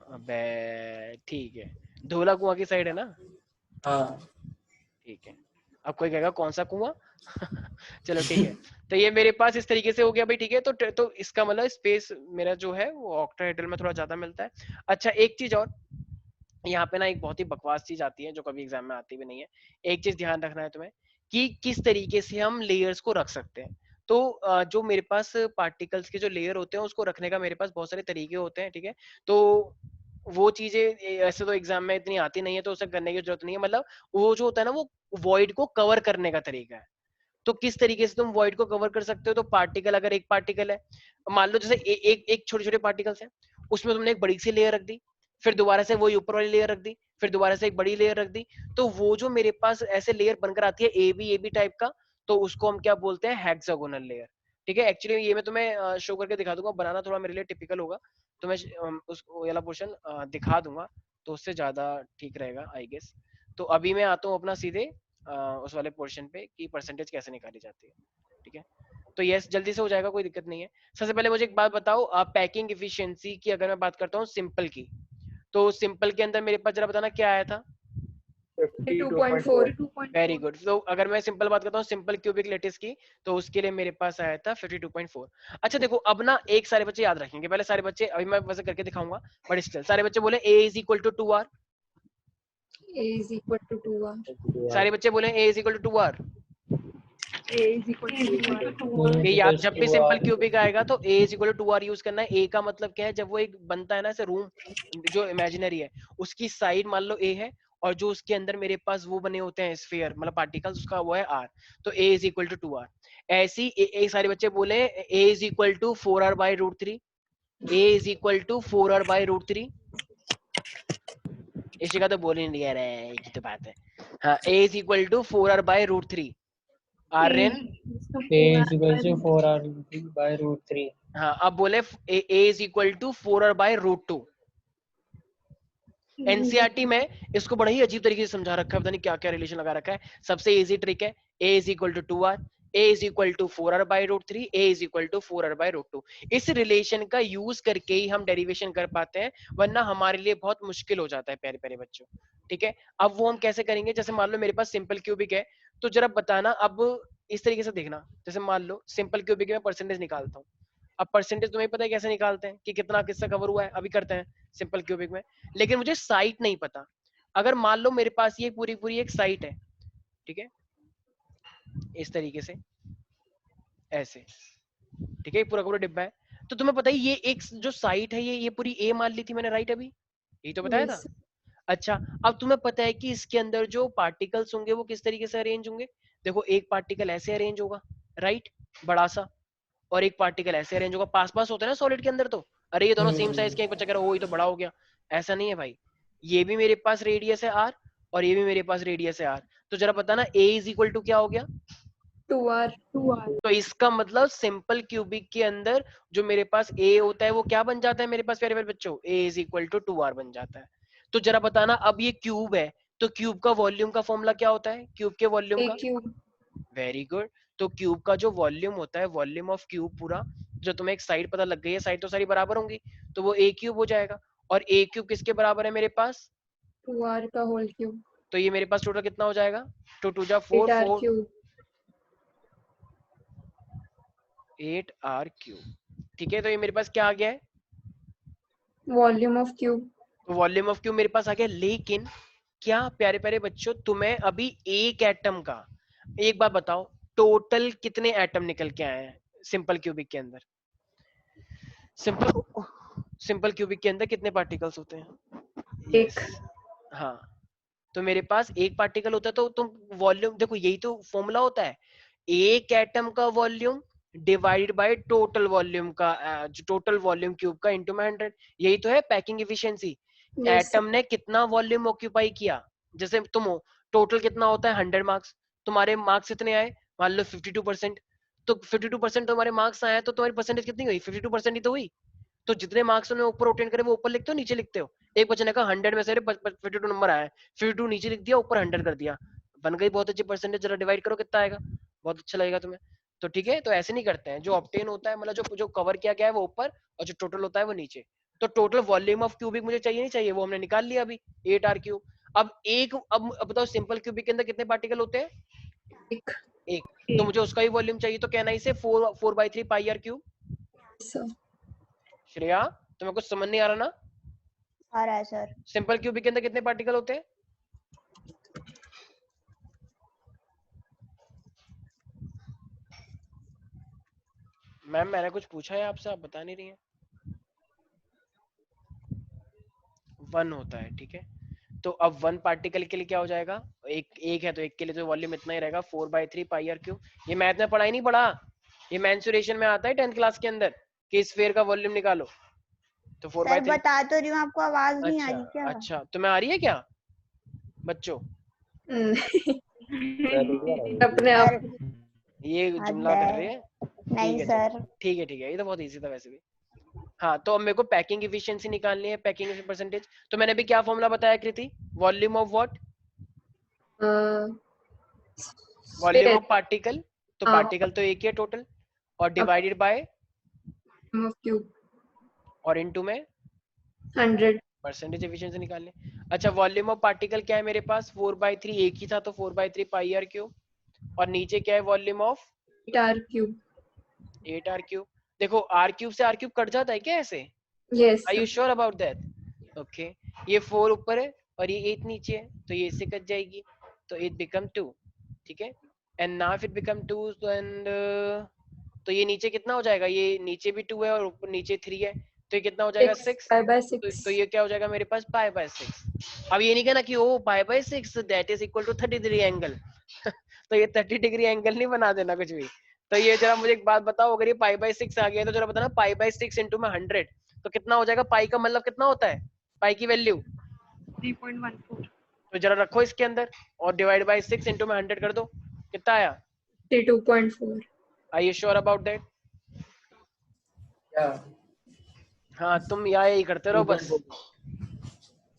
अबे ठीक है, धोला कुआं की साइड है ना? हाँ ठीक है, अब कोई कहेगा कौन सा कुआं? चलो ठीक है। तो ये मेरे पास इस तरीके से हो गया भाई। ठीक है, तो इसका मतलब स्पेस मेरा जो है वो ऑक्टाहेड्रल में थोड़ा ज्यादा मिलता है। अच्छा एक चीज और, यहाँ पे ना एक बहुत ही बकवास चीज आती है जो कभी एग्जाम में आती भी नहीं है। एक चीज ध्यान रखना है तुम्हें कि किस तरीके से हम लेयर्स को रख सकते हैं। तो जो मेरे पास पार्टिकल्स के जो लेयर होते हैं उसको रखने का मेरे पास बहुत सारे तरीके होते हैं। ठीक है, तो वो चीजें ऐसे तो एग्जाम में इतनी आती नहीं है, तो उसे करने की जरूरत नहीं है। मतलब वो जो होता है ना, वो वॉइड को कवर करने का तरीका है। तो किस तरीके से तुम वॉइड को कवर कर सकते हो? तो पार्टिकल, अगर एक पार्टिकल है, मान लो जैसे एक छोटे छोटे पार्टिकल्स हैं, उसमें तुमने एक बड़ी सी लेयर रख दी, फिर दोबारा से वही ऊपर वाली लेयर रख दी, फिर दोबारा से एक बड़ी लेयर रख दी, तो वो जो मेरे पास ऐसे लेयर बनकर आती है ए बी टाइप का, तो उसको हम क्या बोलते हैं? Hexagonal layer. ठीक है, एक्चुअली ये मैं तुम्हें शो करके दिखा दूंगा, बनाना थोड़ा मेरे लिए टिपिकल होगा, तो मैं उस वाला पोर्शन दिखा दूंगा, तो उससे ज्यादा ठीक रहेगा आई गेस। तो अभी मैं आता हूँ अपना सीधे उस वाले पोर्शन पे कि परसेंटेज कैसे निकाली जाती है। ठीक है, तो यस जल्दी से हो जाएगा, कोई दिक्कत नहीं है। सबसे पहले मुझे एक बात बताओ, पैकिंग एफिशिएंसी की अगर मैं बात करता हूँ सिंपल की, तो सिंपल के अंदर मेरे पास जरा बताना क्या आया था? 52.4। Very good. तो अगर मैं सिंपल बात करता हूँ सिंपल क्यूबिक लैटिस की, तो उसके लिए मेरे पास आया था 52.4। अच्छा देखो अब ना एक सारे बच्चे याद रखेंगे, पहले सारे बच्चे, अभी मैं वैसे करके दिखाऊंगा बट स्टिल सारे बच्चे बोले A is equal to 2R। A is equal to 2R। सारे बच्चे बोले A is equal to 2R। याद जब भी सिंपल क्यूबिक आएगा तो A is equal to 2R use करना है। A का मतलब क्या है? जब वो एक बनता है ना ऐसे रूम जो इमेजिनरी है, उसकी साइड मान लो A है, और जो उसके अंदर मेरे पास वो बने होते हैं स्फीयर मतलब पार्टिकल्स, उसका वो है R, तो A is equal to 2R। ऐसी एक सारे बच्चे बोले A is equal to 4R by root 3। A is equal to 4R by root 3। इसी का तो बोल ही नहीं रहा है, एक ही तो बात है। हाँ, A is equal to 4R by root 3। Aryan A is equal to 4R by root 3। हाँ, अब बोले A is equal to 4R by root 2। NCERT में इसको बड़ा ही अजीब तरीके से समझा रखा है, पता नहीं क्या क्या रिलेशन लगा रखा है। सबसे इजी ट्रिक है, A is equal to 2R, A is equal to 4R by root 3, A is equal to 4R by root 2। इस रिलेशन का यूज करके ही हम डेरिवेशन कर पाते हैं, वरना हमारे लिए बहुत मुश्किल हो जाता है प्यारे प्यारे बच्चों। ठीक है, अब वो हम कैसे करेंगे? जैसे मान लो मेरे पास सिंपल क्यूबिक है, तो जरा बताना अब इस तरीके से देखना। जैसे मान लो सिंपल क्यूबिक में परसेंटेज निकालता हूँ। अब परसेंटेज तुम्हें पता है कैसे निकालते हैं कि कितना किससे कवर हुआ है, अभी करते हैं सिंपल क्यूबिक में। लेकिन मुझे साइट नहीं पता। अगर मान लो मेरे पास ये पूरी पूरी एक साइट है, ठीक है, इस तरीके से ऐसे, ठीक है, पूरा पूरा डिब्बा है, तो तुम्हें पता है ये एक जो साइट है ये पूरी ए मान ली थी मैंने, राइट? अभी यही तो बताया था। अच्छा, अब तुम्हें पता है कि इसके अंदर जो पार्टिकल्स होंगे वो किस तरीके से अरेंज होंगे। देखो एक पार्टिकल ऐसे अरेंज होगा, राइट, बड़ा सा, और एक पार्टिकल ऐसे अरेंज होगा, पास पास होते हैं ना सॉलिड के अंदर, तो अरे ये दोनों सेम साइज के, एक बच्चा कह रहा है ओ ये तो बड़ा हो गया, ऐसा नहीं है भाई, ये भी मेरे पास रेडियस है आर और ये भी मेरे पास रेडियस है आर, तो जरा बताना a इज इक्वल टू क्या हो गया 2r। तो इसका मतलब सिंपल क्यूबिक के अंदर जो मेरे पास a होता है वो क्या बन जाता है मेरे पास प्यारे प्यारे बच्चों, a is equal to 2r बन जाता है। तो जरा बताना अब ये क्यूब है तो क्यूब का वॉल्यूम का फॉर्मूला क्या होता है, क्यूब के वॉल्यूम a का, क्यूब। Very good. तो क्यूब का जो वॉल्यूम होता है, वॉल्यूम ऑफ क्यूब पूरा, जो तुम्हें एक साइड पता लग गई है, साइड तो सारी बराबर होंगी, तो वो a क्यूब हो जाएगा, और a क्यूब किसके बराबर है मेरे पास, 2r का होल क्यूब। तो ये मेरे पास टोटल कितना हो जाएगा, 2 2 जा 4 8r 4 क्यूब। 8r क्यूब, ठीक है। तो ये मेरे पास क्या आ गया है, वॉल्यूम ऑफ क्यूब। तो वॉल्यूम ऑफ क्यूब मेरे पास आ गया। लेकिन क्या प्यारे प्यारे बच्चों तुम्हें अभी एक एटम का, एक बार बताओ टोटल कितने एटम निकल के आए हैं सिंपल क्यूबिक के अंदर, सिंपल क्यूबिक के अंदर कितने पार्टिकल्स होते हैं, एक। हाँ तो मेरे पास एक पार्टिकल होता है, तो तुम वॉल्यूम देखो, यही तो फॉर्मूला होता है, एक एटम का volume divided by total volume का, जो टोटल वॉल्यूम क्यूब का इनटू में 100, यही तो है पैकिंग एफिशिएंसी। एटम ने कितना वॉल्यूम ऑक्यूपाई किया, जैसे तुम हो, टोटल कितना होता है 100 मार्क्स, तुम्हारे मार्क्स कितने आए, मान लो 52%, तो 52% तुम्हारे मार्क्स आए तो तुम्हारी परसेंटेज कितनी हुई, 52% ही तो हुई। तो जितने मार्क्स उन्होंने ऊपर ऑब्टेन करे वो ऊपर लिखते हो नीचे लिखते हो, एक बच्चे ने कहा 100 में से 52 नंबर आया, 52 नीचे लिख दिया ऊपर 100 कर दिया, बन गई बहुत अच्छी परसेंटेज, जरा डिवाइड करो कितना आएगा, बहुत अच्छा लगेगा तुम्हें। तो ठीक है, तो ऐसे नहीं करते हैं, जो ऑब्टेन होता है मतलब जो जो कवर किया गया है वो ऊपर और जो टोटल होता है वो नीचे। तो टोटल वॉल्यूम ऑफ क्यूबिक मुझे चाहिए नहीं चाहिए, वो हमने निकाल लिया अभी 8r क्यूब। अब बताओ सिंपल क्यूबिक के अंदर कितने पार्टिकल होते हैं, एक, तो मुझे उसका ही वॉल्यूम चाहिए, तो कहना इसे 4/3 पाई r क्यूब। श्रेया तुम्हें कुछ समझ नहीं आ रहा ना, आ रहा है सर। सिंपल क्यूबिक के अंदर कितने पार्टिकल होते हैं, मैम मैंने कुछ पूछा है आपसे, आप बता नहीं रही हैं। 1 होता है, ठीक है। तो अब 1 पार्टिकल के लिए क्या हो जाएगा, एक है तो एक के लिए तो वॉल्यूम इतना ही रहेगा 4/3 पाई r क्यूब। ये मैथ में पढ़ा ही नहीं पढ़ा, ये मेंसुरेशन में आता है 10th क्लास के अंदर कि स्फीयर का वॉल्यूम निकालो, तो 4/3। सर बता तो रही हूँ, आपको आवाज नहीं आ रही क्या? अच्छा तुम्हें आ रही है क्या बच्चों, अपने आप ये जुमला कर रहे हैं, नहीं सर। ठीक है ये तो बहुत इजी था वैसे भी। हाँ तो अब मेरे को पैकिंग एफिशिएंसी निकालनी है, पैकिंग परसेंटेज, तो मैंने भी क्या फॉर्मूला बताया Kriti, volume of what, volume of particle, तो पार्टिकल तो एक ही है टोटल, और डिवाइडेड बाय क्यूब और इनटू में 100 परसेंटेज एफिशिएंसी निकालने। अच्छा वॉल्यूम ऑफ पार्टिकल क्या है मेरे पास, 4/3, एक ही था तो 4/3 पाई r क्यूब, और नीचे क्या है volume of 8r cube. 8r cube, देखो r क्यूब से r क्यूब कट जाता है क्या ऐसे, yes are you sure about that, okay. ये 4 ऊपर है और ये 8 नीचे है, तो ये इससे कट जाएगी, तो it become 2, ठीक है। And now if it become 2 and तो ये नीचे कितना हो जाएगा, ये नीचे भी 2 है और ऊपर नीचे 3 है, तो ये कितना हो जाएगा 6 तो ये क्या हो जाएगा मेरे पास π/6। अब ये नहीं कहना कि ओ π/6 that is equal to 30 degree angle तो ये 30 डिग्री एंगल नहीं बना देना कुछ भी। तो ये जरा मुझे एक बात बताओ, अगर ये π/6 आ गया तो जरा बताना π/6 इंटू में 100 तो कितना हो जाएगा, पाई का मतलब कितना होता है, पाई की वैल्यू 3.14। तो जरा रखो इसके अंदर और डिवाइड बाय 6 इंटू में 100 कर दो, कितना आया 2.4। Are you sure about that, हाँ तुम यही करते रहो बस।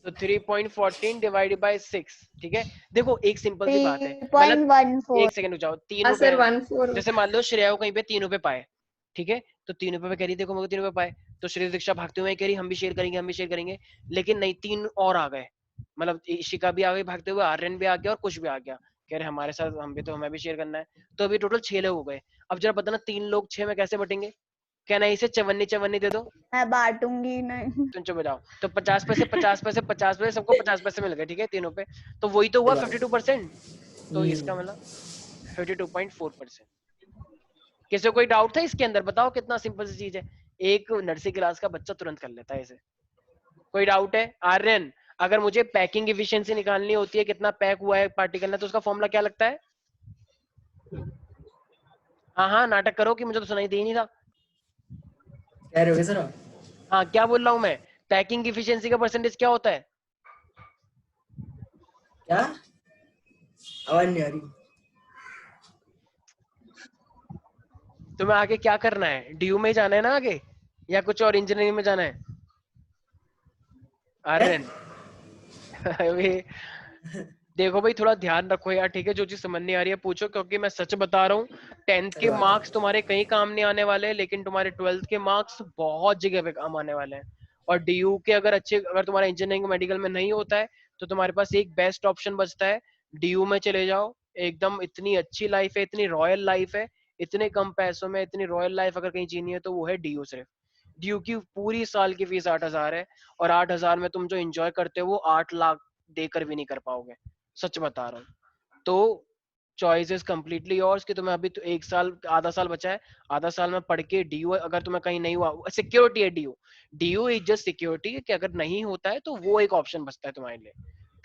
तो 3.14 डिवाइडेड बाय 6, ठीक है। देखो एक सिंपल सी बात है, मतलब एक सेकंड रुक जाओ, 3 रुपए जैसे मान लो श्रेया को कहीं पे 3 रुपए पाए, ठीक है, तो 3 रुपए पे कह रही देखो मेरे को 3 रुपए पाए, तो श्रेया दीक्षा भागते हुए कह रही हम भी शेयर करेंगे हम भी शेयर करेंगे, लेकिन नहीं 3 और आ गए, मतलब इशिका भी आ गई भागते हुए, आर्यन भी आ गया और कुछ भी आ गया, कह रहे हमारे साथ हम भी तो हमें भी शेयर करना है, तो अभी टोटल 6 लोग हो गए। अब जरा बताना 3 लोग 6 में कैसे बटेंगे, कहना इसे 54 दे दो, मैं बांटूंगी नहीं। तुम चुप जाओ, तो 50 पैसे 50 पैसे 50 पैसे सबको 50 पैसे मिल गए, ठीक है तीनों पे, तो वही तो हुआ 52%, तो इसका मतलब 52.4%। किसी को कोई डाउट था इसके अंदर, बताओ कितना सिंपल सी चीज है, एक नर्सरी क्लास का बच्चा तुरंत कर लेता है इसे। कोई डाउट है आर्यन, अगर मुझे पैकिंग एफिशिएंसी निकालनी होती है कितना पैक हुआ है पार्टिकल ने, तो उसका फॉर्मूला क्या लगता है, हाँ नाटक करो कि मुझे तो सुनाई दे ही नहीं था, कह रहे हो क्या सर आप? हाँ क्या बोल रहा हूँ मैं, पैकिंग इफिशिएंसी का परसेंटेज क्या होता है? क्या आवाज नहीं आ रही? तुम्हें आगे क्या करना है, डीयू में जाना है ना आगे, या कुछ और इंजीनियरिंग में जाना है? आर्यन देखो भाई थोड़ा ध्यान रखो यार, ठीक है, जो चीज समझ नहीं आ रही है पूछो, क्योंकि मैं सच बता रहा हूँ 10th सही के बात मार्क्स है। तुम्हारे कहीं काम नहीं आने वाले हैं, लेकिन तुम्हारे 12th के मार्क्स बहुत जगह पे काम आने वाले हैं। और डीयू के अगर तुम्हारा इंजीनियरिंग मेडिकल में नहीं होता है तो तुम्हारे पास एक बेस्ट ऑप्शन बचता है, डीयू में चले जाओ। एकदम इतनी अच्छी लाइफ है, इतनी रॉयल लाइफ है, इतने कम पैसों में इतनी रॉयल लाइफ अगर कहीं जीनी है तो वो है डीयू। सिर्फ डीयू की पूरी साल की फीस 8,000 है, और 8,000 में तुम जो एंजॉय करते हो वो 8 लाख देकर भी नहीं कर पाओगे, सच बता रहा हूँ। तो चॉइस इज कम्प्लीटली योर्स कि तुम्हें अभी तो 1 साल आधा साल बचा है, आधा साल में पढ़ के डीयू अगर तुम्हें कहीं नहीं हुआ, सिक्योरिटी है DU, DU is just security कि अगर नहीं होता है तो वो एक ऑप्शन बचता है तुम्हारे लिए।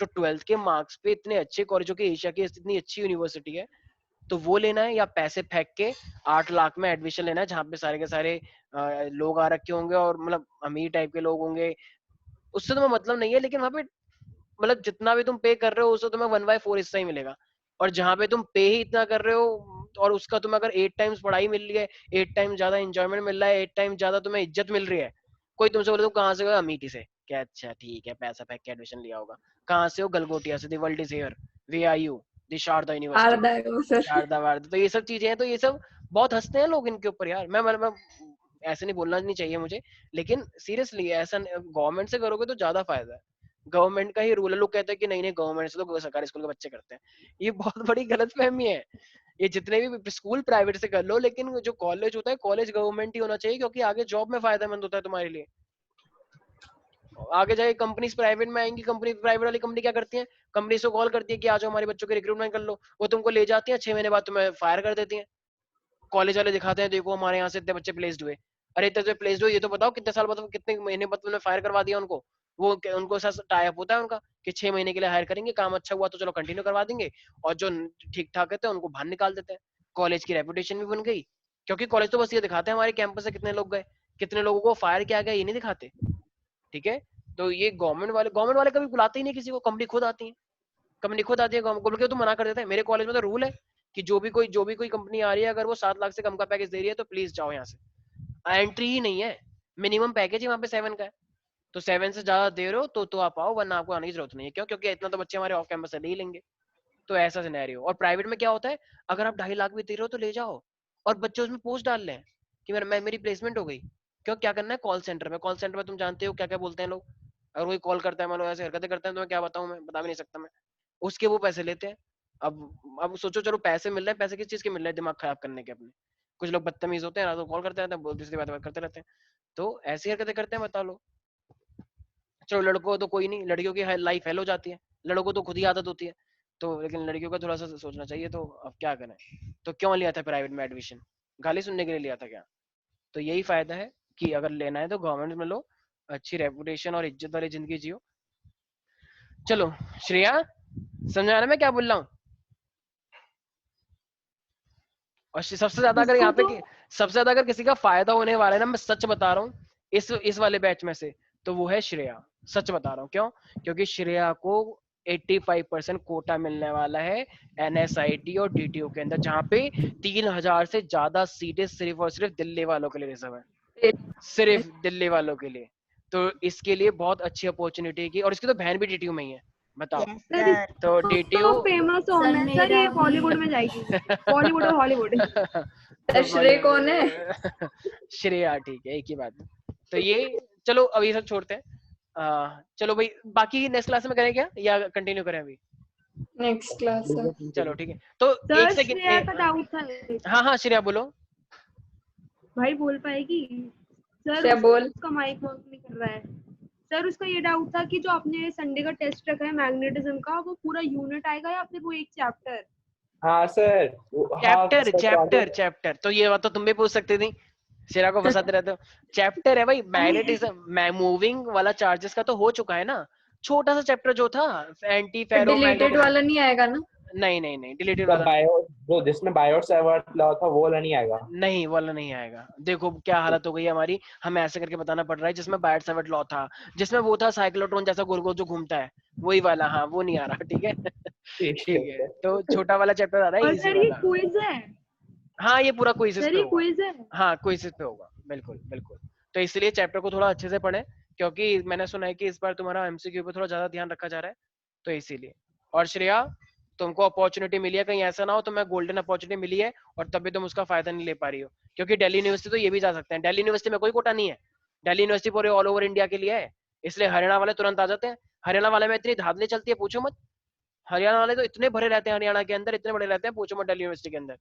तो 12th के मार्क्स पे इतने अच्छे कॉलेजों के, एशिया की इतनी अच्छी यूनिवर्सिटी है, तो वो लेना है या पैसे फेंक के 8 लाख में एडमिशन लेना है जहाँ पे सारे के सारे लोग आ रखे होंगे और मतलब अमीर टाइप के लोग होंगे, उससे तुम्हें मतलब नहीं है, लेकिन वहां पे मतलब जितना भी तुम पे कर रहे हो उससे तुम्हें 1/4 हिस्सा ही मिलेगा। और जहाँ पे तुम पे ही इतना कर रहे हो और उसका तुम्हें अगर 8 टाइम्स पढ़ाई मिल रही है, 8 टाइम्स ज्यादा एंजॉयमेंट मिल रहा है, 8 टाइम्स ज्यादा तुम्हें इज्जत मिल रही है, कोई तुमसे बोले तो कहाँ से हो, अमेठी से, क्या अच्छा ठीक है पैसा फेंक के एडमिशन लिया होगा, कहाँ से हो, गलगोटिया से, the world is here, we are you, the Sharda university, आरदा है वो सर। शारदा वारदा, तो ये सब चीजें हैं, तो ये सब बहुत हंसते हैं लोग इनके ऊपर यार। मैं ऐसे नहीं बोलना नहीं चाहिए मुझे, लेकिन सीरियसली ऐसा गवर्नमेंट से करोगे तो ज्यादा फायदा है। गवर्नमेंट का ही रूल है, लोग कहते हैं कि नहीं नहीं गवर्नमेंट से तो सरकारी स्कूल के बच्चे करते हैं, ये बहुत बड़ी गलतफहमी है। ये जितने भी स्कूल प्राइवेट से कर लो, लेकिन जो कॉलेज होता है कॉलेज गवर्नमेंट ही होना चाहिए, क्योंकि आगे जॉब में फायदेमंद होता है तुम्हारे लिए। आगे जाके कंपनीज प्राइवेट में आएंगी, कंपनी प्राइवेट वाली कंपनी क्या करती है, कंपनी को कॉल करती है कि आ जाओ हमारे बच्चों के रिक्रूटमेंट कर लो, वो तुमको ले जाती है, 6 महीने बाद तुम्हें फायर कर देती है। कॉलेज वाले दिखाते हैं देखो हमारे यहाँ से इतने बच्चे प्लेस्ड हुए, अरे इतने प्लेस्ड हुए, ये तो बताओ कितने साल बाद, कितने महीने बाद तुमने फायर करवा दिया उनको। वो उनको साथ टाई अप होता है उनका कि 6 महीने के लिए हायर करेंगे, काम अच्छा हुआ तो चलो कंटिन्यू करवा देंगे, और जो ठीक ठाक है उनको बाहर निकाल देते हैं। कॉलेज की रेपुटेशन भी बन गई, क्योंकि कॉलेज तो बस ये दिखाते हैं हमारे कैंपस से कितने लोग गए, कितने लोगों को फायर किया गया, ये नहीं दिखाते, ठीक है। तो ये गवर्नमेंट वाले कभी बुलाते ही नहीं किसी को, कंपनी खुद आती है, कंपनी खुद आती है, कंपनी तो मना कर देते हैं। मेरे कॉलेज में तो रूल है कि जो भी कोई कंपनी आ रही है अगर वो 7 लाख से कम का पैकेज दे रही है तो प्लीज जाओ यहाँ से, एंट्री ही नहीं है, मिनिमम पैकेज ही वहाँ पे 7 का है, तो 7 से ज्यादा दे रहे हो तो आप आओ, वरना आपको आने की जरूरत नहीं है। क्यों? क्योंकि इतना तो बच्चे हमारे ऑफ कैंपस से नहीं लेंगे। तो ऐसा सिनेरियो। और प्राइवेट में क्या होता है, अगर आप 2.5 लाख भी दे रहे हो तो ले जाओ, और बच्चे उसमें पोस्ट डाल रहे हैं कि मेरी प्लेसमेंट हो गई। क्यों? क्या करना है, कॉल सेंटर में तुम जानते हो क्या क्या बोलते हैं लोग, अगर कोई कॉल करता है मान लो ऐसे हरकतें करते हैं तो मैं क्या बताऊं, मैं बता भी नहीं सकता मैं, उसके वो पैसे लेते हैं। अब सोचो, चलो पैसे मिल रहे हैं, पैसे किस चीज के मिल रहे हैं, दिमाग खराब करने के अपने। कुछ लोग बदतमीज होते हैं, रात को कॉल करते रहते हैं, दूसरी बात करते रहते हैं, तो ऐसी हरकतें करते हैं, बता लो। चलो लड़कों को तो कोई नहीं, लड़कियों की लाइफ हेल हो जाती है, लड़कों को तो खुद ही आदत होती है, तो लेकिन लड़कियों का थोड़ा सा सोचना चाहिए। तो अब क्या करें, तो क्यों लिया था प्राइवेट में एडमिशन, गाली सुनने के लिए लिया था क्या? तो यही फायदा है कि अगर लेना है तो गवर्नमेंट में लो, अच्छी रेपुटेशन और इज्जत वाली जिंदगी जियो। चलो श्रेया, समझ आ रहा है मैं क्या बोल रहा हूँ? और सबसे ज्यादा अगर इसको यहाँ पे तो सबसे ज्यादा अगर किसी का फायदा होने वाला है ना, मैं सच बता रहा हूँ, इस वाले बैच में से, तो वो है श्रेया। सच बता रहा हूँ, क्यों? क्योंकि श्रेया को 85% कोटा मिलने वाला है NSIT और DTU के अंदर, जहाँ पे 3,000 से ज्यादा सीटें सिर्फ और सिर्फ दिल्ली वालों के लिए रिजर्व है, सिर्फ दिल्ली वालों के लिए। तो इसके लिए बहुत अच्छी अपॉर्चुनिटी की, और इसकी तो बहन भी DTU में ही है, बताओ। Yes sir sir. तो DTU तो फेमस होना है सर, ये बॉलीवुड में जाएगी, बॉलीवुड और हॉलीवुड। श्रेय कौन है? श्रेया, ठीक है, एक ही बात है। तो ये चलो अब ये सब छोड़ते हैं, चलो भाई बाकी नेक्स्ट क्लास में करें क्या, या कंटिन्यू करें अभी? Next class sir. चलो ठीक है, तो सर एक श्रेया का सेकंड। डाउट था, हाँ हाँ श्रेया बोलो। भाई बोल पाएगी? सर श्रेया बोल। उसका माइक वर्क नहीं कर रहा है। सर उसका ये डाउट था कि जो आपने संडे का टेस्ट रखा है मैग्नेटिज्म का, वो पूरा यूनिट आएगा या फिर वो एक चैप्टर? हाँ सर, चैप्टर तो ये बात तो तुम भी पूछ सकती थी, श्रेया को फंसाते रहते हो। चैप्टर है भाई, मैग्नेटिज्म मूविंग वाला चार्जेस का तो हो चुका है ना, छोटा सा चैप्टर जो था एंटी फेरो डिलीटेड वाला नहीं आएगा ना? नहीं नहीं नहीं डिलीटेड तो वाला बायो जो जिसमें बायोट सेवर्ट लॉ था वो वाला नहीं आएगा। नहीं, वाला नहीं आएगा। देखो क्या हालत हो गई है हमारी, हमें ऐसे करके बताना पड़ रहा है जिसमें बायट सेवर्ट लॉ था, जिसमें वो था साइक्लोट्रॉन जैसा गोल गोल जो घूमता है, वही वाला। हाँ वो नहीं आ रहा, ठीक है। ठीक है, तो छोटा वाला चैप्टर आ रहा है, और इजी सर ये वाला। क्विज है, हाँ ये पूरा क्विज़ेस सर पे ये होगा। क्विज है। हाँ क्विज़ेस पे होगा, बिल्कुल बिल्कुल। तो इसलिए चैप्टर को थोड़ा अच्छे से पढ़ें, क्योंकि मैंने सुना है कि इस बार तुम्हारा एमसीक्यू पे थोड़ा ज्यादा ध्यान रखा जा रहा है, तो इसीलिए। और श्रेया, तुमको अपॉर्चुनिटी मिली है, कहीं ऐसा ना हो तुम्हें गोल्डन अपॉर्चुनिटी मिली है और तभी तुम उसका फायदा नहीं ले पा रही हो, क्योंकि दिल्ली यूनिवर्सिटी तो ये भी जा सकते हैं। दिल्ली यूनिवर्सिटी में कोई कोटा नहीं है, दिल्ली यूनिवर्सिटी पूरे ऑल ओवर इंडिया के लिए है, इसलिए हरियाणा वाले तुरंत आ जाते हैं। हरियाणा वाले में इतनी धांधली चलती है पूछो मत, हरियाणा वाले तो इतने भरे रहते हैं, हरियाणा के अंदर इतने बड़े रहते हैं पूछो मत, दिल्ली यूनिवर्सिटी के अंदर